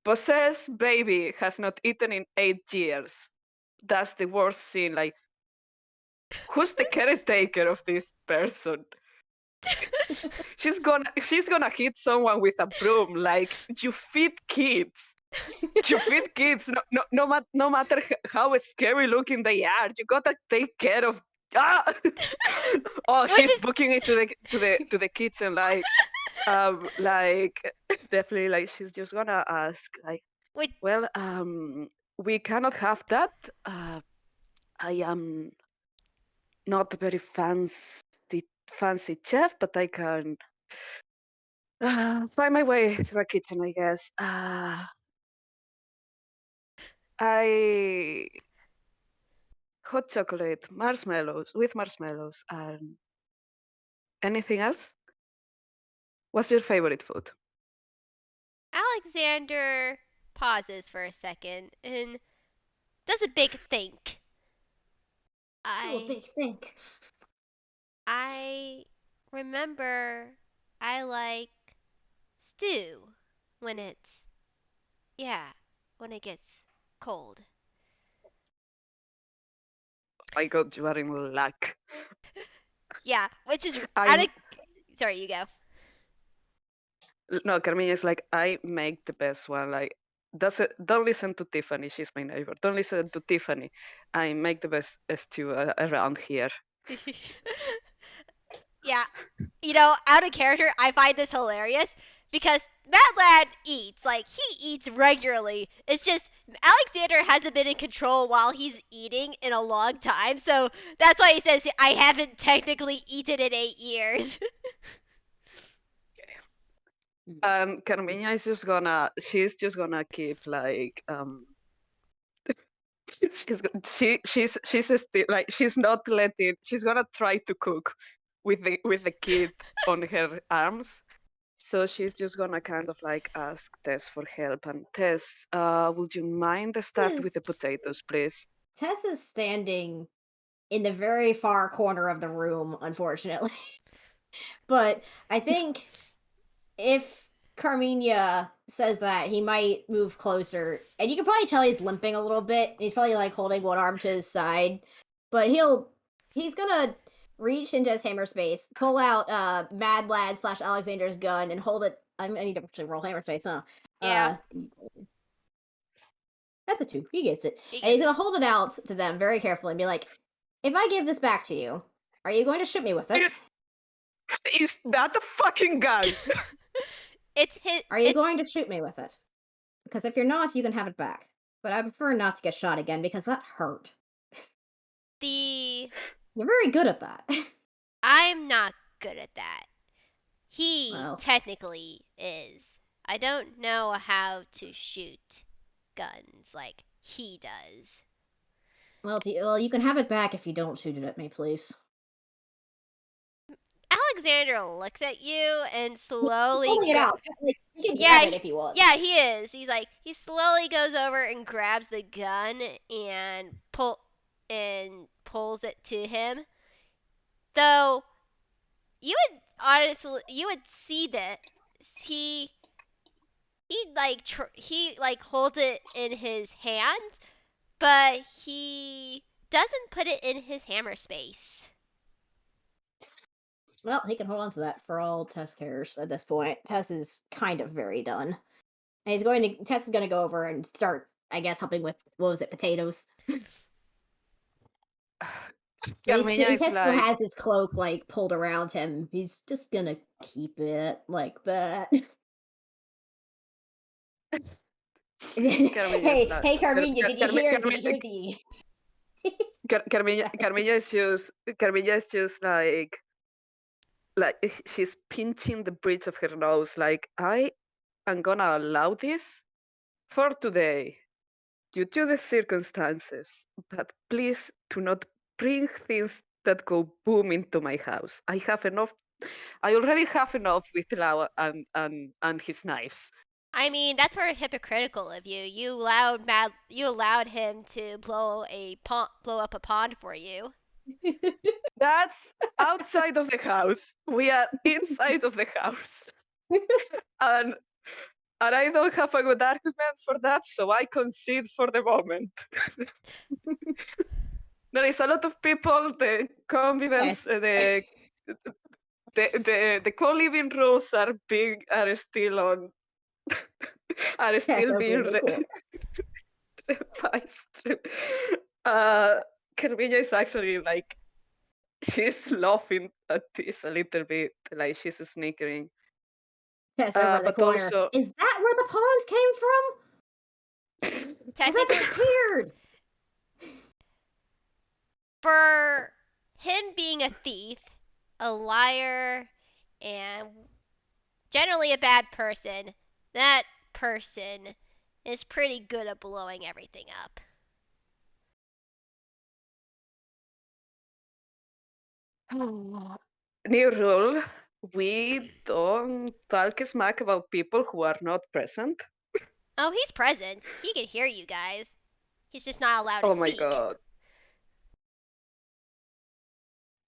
possessed baby has not eaten in 8 years. That's the worst scene. Like, who's the caretaker of this person? She's gonna hit someone with a broom. Like, you feed kids. You feed kids. No matter how scary looking they are. You gotta take care of. Ah! Oh, Which she's is booking it to the kitchen. Like definitely. Like she's just gonna ask. Like, which well, we cannot have that. I am not a very fancy chef, but I can find my way through a kitchen, I guess. I hot chocolate, marshmallows with marshmallows, and anything else? What's your favorite food? Alexander pauses for a second and does a big think. Do a I big think. I remember I like stew when it's, yeah, when it gets cold. My God, you are in luck. Yeah, which is out of. I'm Sorry, you go. no, Carmina is like I make the best one. Like don't listen to Tiffany. She's my neighbor. Don't listen to Tiffany. I make the best stew around here. Yeah, out of character, I find this hilarious because Mad Lad eats. Like, he eats regularly. It's just Alexander hasn't been in control while he's eating in a long time, so that's why he says, I haven't technically eaten in 8 years. And Carmina is she's just gonna keep like she's still like she's gonna try to cook with the kid on her arms. So she's just gonna kind of like ask Tess for help. And Tess, would you mind start with the potatoes, please? Tess is standing in the very far corner of the room, unfortunately. But I think if Carmina says that, he might move closer. And you can probably tell he's limping a little bit. He's probably like holding one arm to his side. But he's gonna reach into his hammer space, pull out Mad Lad / Alexander's gun, and hold it. I need to actually roll hammer space, huh? Yeah, That's a 2. He gets it. he And he's gets it. gonna hold it out to them very carefully and be like, if I give this back to you, are you going to shoot me with it? Is that a fucking gun? It's his. Are you It's going to shoot me with it? Because if you're not, you can have it back. But I prefer not to get shot again because that hurt. the. You're very good at that. I'm not good at that. He Well, technically is. I don't know how to shoot guns like he does. you can have it back if you don't shoot it at me, please. Alexander looks at you and He's slowly holding it out. Like, he can yeah, grab it if he yeah, wants. he is. He slowly goes over and grabs the gun and pulls it to him. Though you would see that he he like holds it in his hands, but he doesn't put it in his hammer space. Well, he can hold on to that for all Tess cares at this point. Tess is kind of very done. And Tess is gonna go over and start, I guess, helping with, what was it, potatoes? Carmina is Tess still like, has his cloak, like, pulled around him. He's just gonna keep it like that. Carmina is like, hey, Carmina, did you hear? Did you hear the? Sorry. Carmina is just like she's pinching the bridge of her nose. Like I am gonna allow this for today, due to the circumstances. But please do not bring things that go boom into my house. I have enough. I already have enough with Lau and his knives. I mean, that's sort of hypocritical of you. You allowed him to blow up a pond for you. That's outside of the house. We are inside of the house. And and I don't have a good argument for that, so I concede for the moment. There is a lot of people, the convivence, Yes. the co-living rules are still on, are Tess still being agreed, of course. revised. Uh, Carmina is actually like, she's laughing at this a little bit, like she's snickering. Tess over in the But corner. also, Is that where the pond came from? Because that Technically, disappeared. for him being a thief, a liar, and generally a bad person, that person is pretty good at blowing everything up. new rule, we don't talk smack about people who are not present. Oh, he's present. He can hear you guys. He's just not allowed to Oh my speak. god.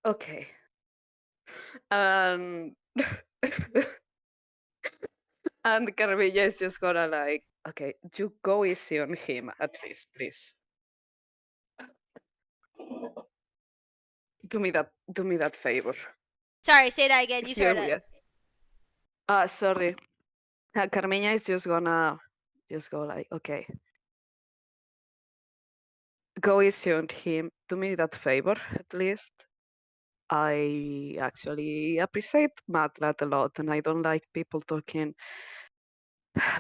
Okay. Um And Carmilla is just gonna like, okay, you go easy on him at least, please. Do me that favor. Sorry, say that again. You Here sort we of. are. Sorry. Carmina is just gonna just go like, okay, go easy on him. Do me that favor at least. I actually appreciate Matlat a lot, and I don't like people talking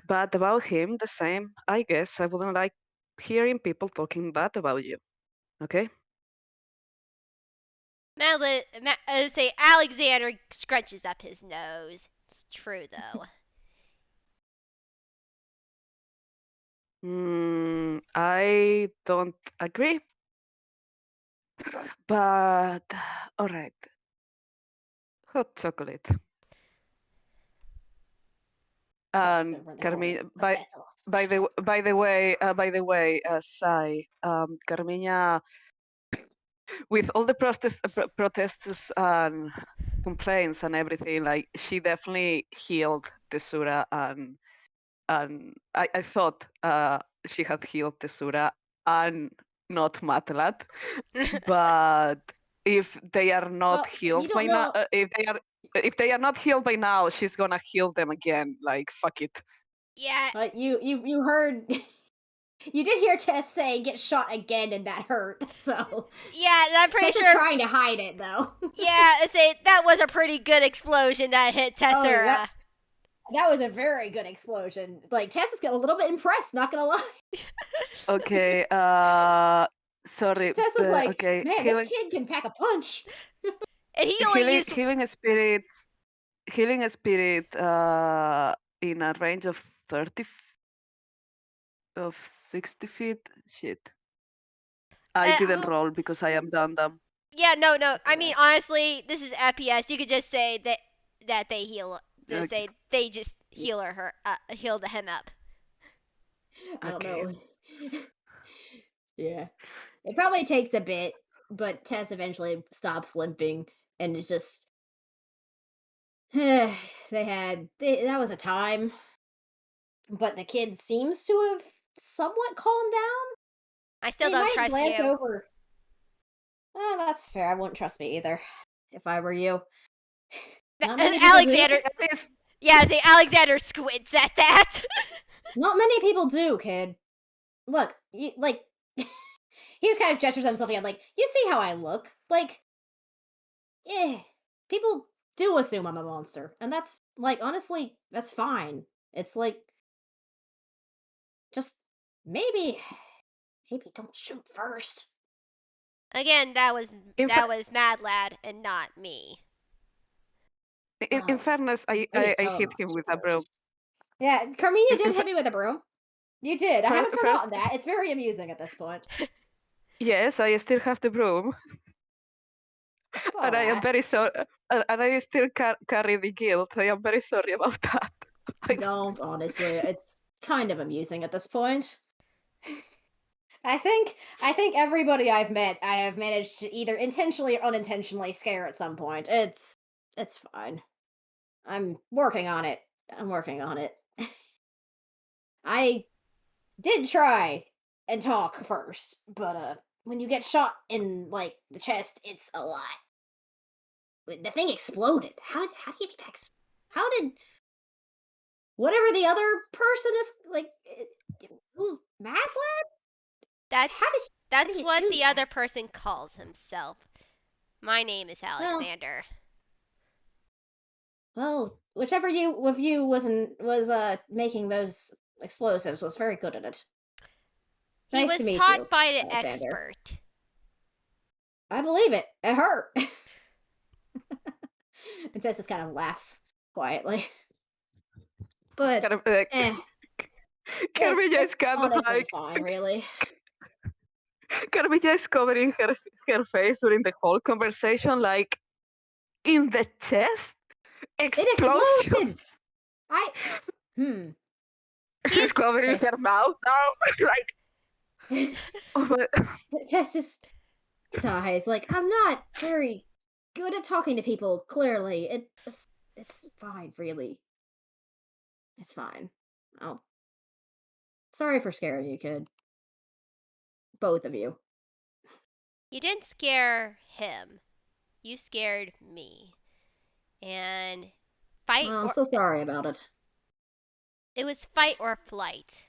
bad about him. The same, I guess. I wouldn't like hearing people talking bad about you. Okay. Madeline, say Alexander scrunches up his nose. It's true though. I don't agree. But all right. Hot chocolate. Carmina, by the way, Sai, Carmina, with all the protests and complaints and everything, like she definitely healed Tessura, and I thought she had healed Tessura and not Matlat, but if they are not healed by now, if they are not healed by now, she's gonna heal them again. Like fuck it. Yeah. But you heard. You did hear Tess say get shot again and that hurt, so. Yeah, and I'm pretty Tess sure. is trying to hide it, though. Yeah, say that was a pretty good explosion that hit Tessura. That was a very good explosion. Like, Tess is a little bit impressed, not gonna lie. Okay, sorry. Tess is like, okay, man, this kid can pack a punch. And he only used healing spirit in a range of 60 feet. Shit. I didn't roll because I am dumb. Yeah, no. I mean, honestly, this is FPS. You could just say that they heal. Okay. They just healed him up. I don't know. Yeah. It probably takes a bit, but Tess eventually stops limping and is just. That was a time. But the kid seems to have somewhat calmed down. I still They don't might trust glance you. over. Oh, that's fair. I wouldn't trust me either if I were you. Not many people Alexander. do. Yeah, say Alexander squints at that. Not many people do, kid. Look, he just kind of gestures himself again, like, you see how I look? Like, people do assume I'm a monster. And that's, like, honestly, that's fine. It's like, just maybe don't shoot first. Again, that was Mad Lad and not me. In fairness, I hit him with a broom. Yeah, Carmina did hit me with a broom. You did. I haven't forgotten First, that. It's very amusing at this point. Yes, I still have the broom. And I am very sorry. And I still carry the guilt. I am very sorry about that. Don't, honestly. It's kind of amusing at this point. I think everybody I've met, I have managed to either intentionally or unintentionally scare at some point. It's fine. I'm working on it. I did try and talk first, but when you get shot in like the chest, it's a lot. The thing exploded. How do you get that? How did whatever the other person is like? Mad Lad? That's what the other person calls himself. My name is Alexander. Well, whichever of you was making those explosives was very good at it. He Nice was to meet taught you, by an Alexander. expert. I believe it. It hurt. And Tessa kind of laughs quietly. But kind of Carmilla is kind of like fine, really. Carmilla is covering her face during the whole conversation, like in the chest. Explosions. She's covering her mouth now, like. Tess just sighs, like, I'm not very good at talking to people. Clearly, It's fine, really. It's fine. Oh, sorry for scaring you, kid. Both of you. You didn't scare him. You scared me. And fight Well, I'm or so sorry about it. it was fight or flight.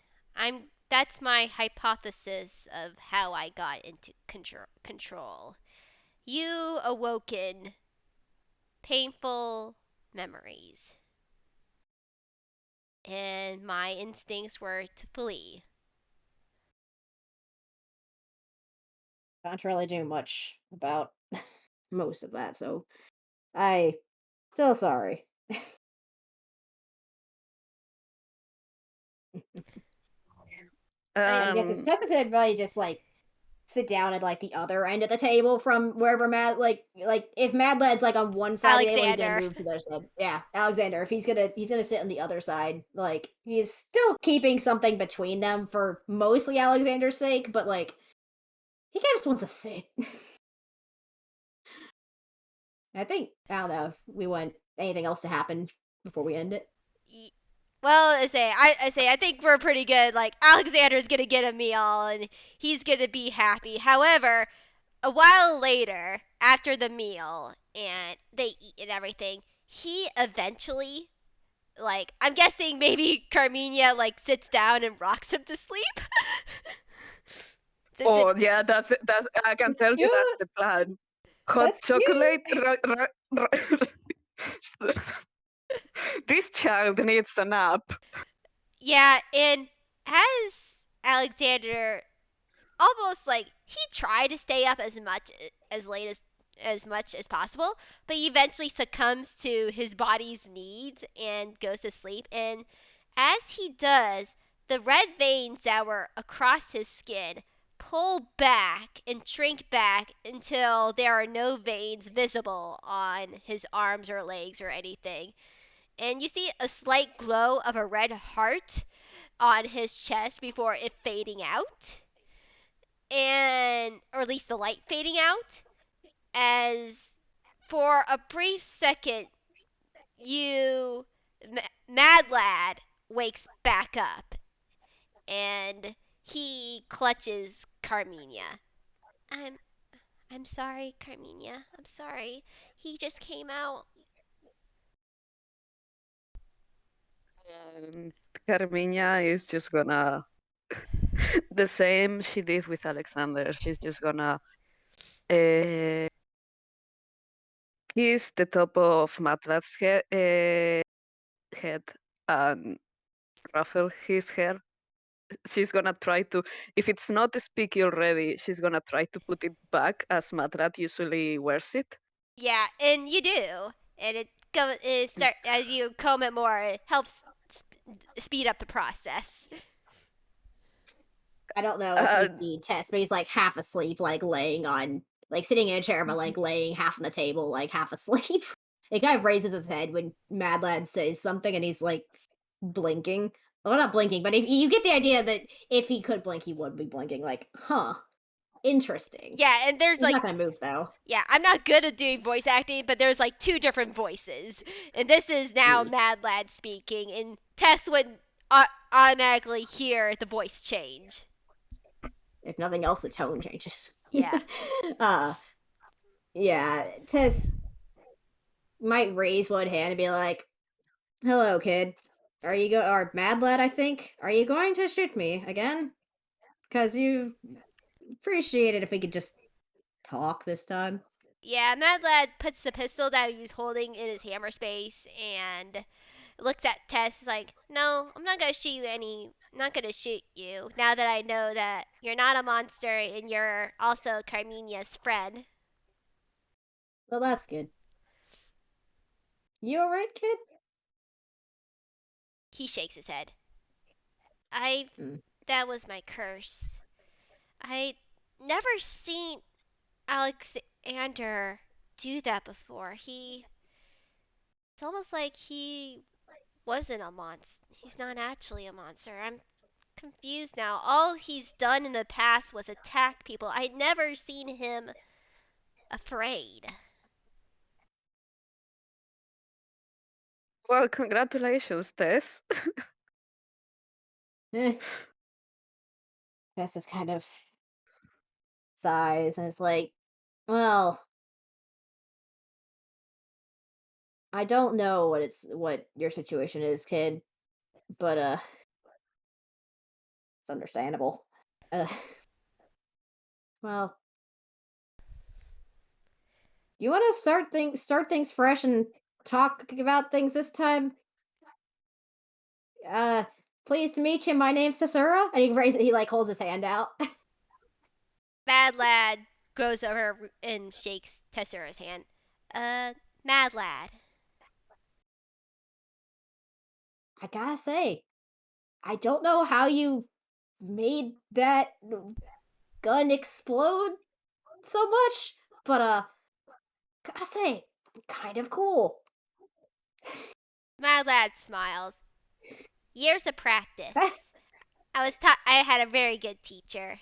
That's my hypothesis of how I got into control. You awoken painful memories, and my instincts were to flee. Can't really do much about most of that, so I still sorry. I I'm guessing it's Um, best to really just like sit down at like the other end of the table from wherever Mad if Mad Lad's like on one side of the table, he's gonna Alexander. move to the other side. Yeah, Alexander. If he's gonna sit on the other side. Like he's still keeping something between them for mostly Alexander's sake, but like he kind of just wants to sit. I think I don't know if we want anything else to happen before we end it. Well, I think we're pretty good. Like Alexander's gonna get a meal and he's gonna be happy. However, a while later, after the meal and they eat and everything, he eventually, like, I'm guessing maybe Carmina like sits down and rocks him to sleep. Since it, oh yeah, that's. I can It's tell you that's cute. the plan. Hot That's chocolate. cute. This child needs a nap. yeah, and as Alexander almost like he tried to stay up as late as much as possible, but he eventually succumbs to his body's needs and goes to sleep. And as he does, the red veins that were across his skin pull back and shrink back until there are no veins visible on his arms or legs or anything. And you see a slight glow of a red heart on his chest before it fading out, and or at least the light fading out, as for a brief second you Mad Lad wakes back up and he clutches Carmina. I'm sorry, Carmina. I'm sorry. He just came out. And Carmina is just gonna the same she did with Alexander. She's just gonna uh, kiss the top of Matlat's head and ruffle his hair. She's gonna try to, if it's not sticky already, she's gonna try to put it back as Matlat usually wears it. Yeah, and you do. And it start as you comb it more, it helps speed up the process. I don't know if you Uh, see Tess, but he's like half asleep, like laying on, like sitting in a chair, but like laying half on the table, like half asleep. He kind of raises his head when Mad Lad says something, and he's like blinking. Well, not blinking, but if you get the idea that if he could blink, he would be blinking. Like, huh, interesting. Yeah, and there's He's like not gonna move though. yeah, I'm not good at doing voice acting, but there's like two different voices. And this is now Yeah. Mad Lad speaking, and Tess would automatically hear the voice change. If nothing else, the tone changes. Yeah. uh, yeah. Tess might raise one hand and be like, "Hello, kid. Are you or Mad Lad? I think. Are you going to shoot me again? Because you appreciate it if we could just talk this time." Yeah, Mad Lad puts the pistol that he was holding in his hammer space and looks at Tess like, "No, I'm not gonna shoot you I'm not gonna shoot you now that I know that you're not a monster and you're also Carminia's friend." Well, that's good. You alright, kid? He shakes his head. I Hmm. That was my curse. I never seen Alexander do that before. It's almost like he wasn't a monster. He's not actually a monster. I'm confused now. All he's done in the past was attack people. I'd never seen him afraid. Well, congratulations, Tess. Eh. Tess is kind of sighs and it's like, well, I don't know what your situation is, kid, but it's understandable. Uh, well, you want to start things fresh and talk about things this time? Uh, Pleased to meet you. My name's Tessura, and he like holds his hand out. Mad Lad goes over and shakes Tessura's hand. Mad Lad. I gotta say, I don't know how you made that gun explode so much, but gotta say, kind of cool. Mad Lad smiles. Years of practice. I had a very good teacher.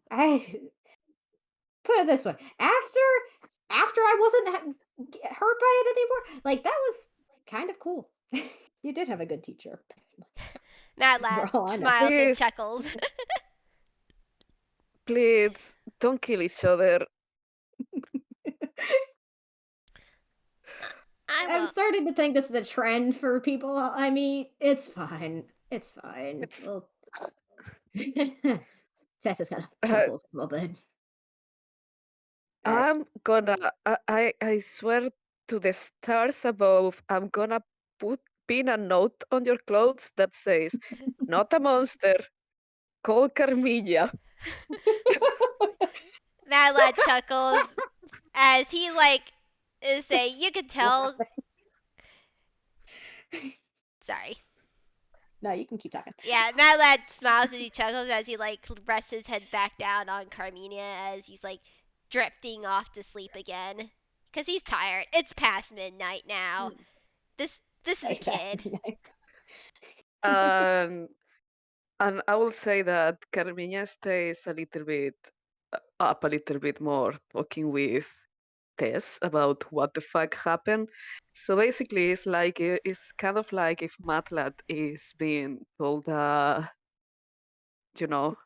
I put it this way: after I wasn't hurt by it anymore, like that was kind of cool. You did have a good teacher. Mad For Lad all I know. smiles and Please, chuckles. please, don't kill each other. I I'm won't. starting to think this is a trend for people I meet. It's fine. It's fine. It's Well, Tessa's kind of uh, chuckles a little bit. Uh, I'm gonna I swear to the stars above, I'm gonna pin a note on your clothes that says, not a monster, call Carmilla. Mad Lad chuckles as he is saying, It's you could tell. laughing. Sorry. No, you can keep talking. Yeah, Mad Lad smiles as he chuckles as he rests his head back down on Carmina as he's drifting off to sleep again. Cause he's tired. It's past midnight now. This is a Very fast. kid. And and I will say that Carmilla stays a little bit up a little bit more talking with Tess about what the fuck happened. So basically, it's kind of like if Matlat is being told you know,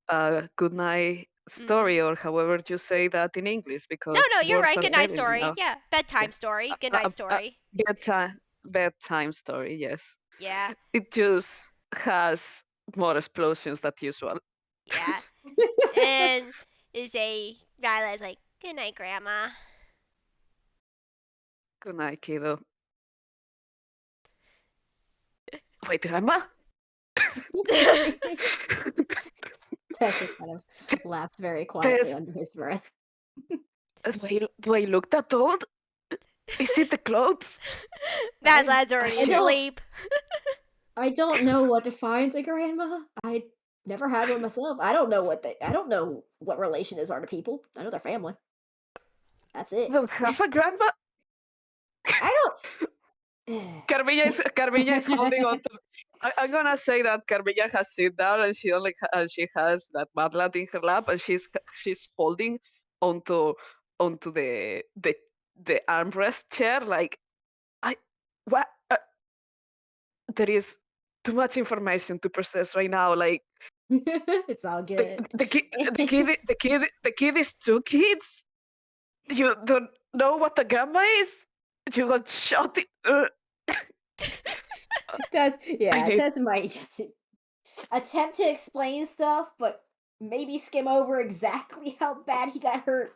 a good night Mhm. story or however you say that in English No, because no, you're words right. are Good night failing me story. now. Yeah, Yeah. bedtime story. Good A, night a, a story. bedtime story, yes. Yeah, It just has more explosions than usual. yeah. And is a Mad Lad's good night, Grandma. Good night, kiddo. Wait, grandma? Tessa kind of laughs very quietly Tess, under his breath. do I look that old? Is it the clothes? Mad I Lad's Has already I she? don't asleep. I don't know what defines a grandma. I never had one myself. I don't know what relation is are to people. I know their family. That's it. Don't have a grandma? I don't. Carmilla is holding on to. I'm gonna say that Carmilla has sit down and she has that madlat in her lap and she's holding onto onto the armrest chair like I what there is too much information to process right now. Like It's all good. the kid is two kids. You don't know what the grandma is. You got shot. Does I yeah, need Tessa might just attempt to explain stuff, but maybe skim over exactly how bad he got hurt.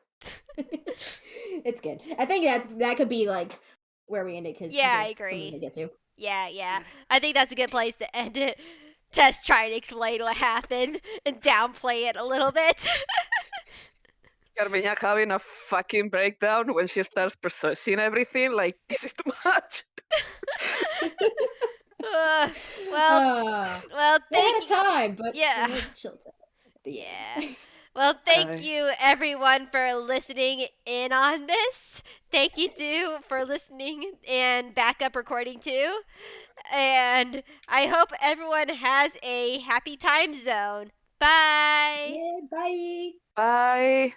It's good. I think that could be like where we end it because he Yeah, I does something to agree. get to. Yeah, yeah. I think that's a good place to end it. Tess trying to explain what happened and downplay it a little bit. Carmina having a fucking breakdown when she starts processing everything. Like, this is too much. Uh, well, Uh, well, they thank had a you. time, but Yeah. they had children at the Yeah. end. Well, thank I you everyone for listening in on this. Thank you too for listening and backup recording too. And I hope everyone has a happy time zone. Bye. Yeah, bye. Bye.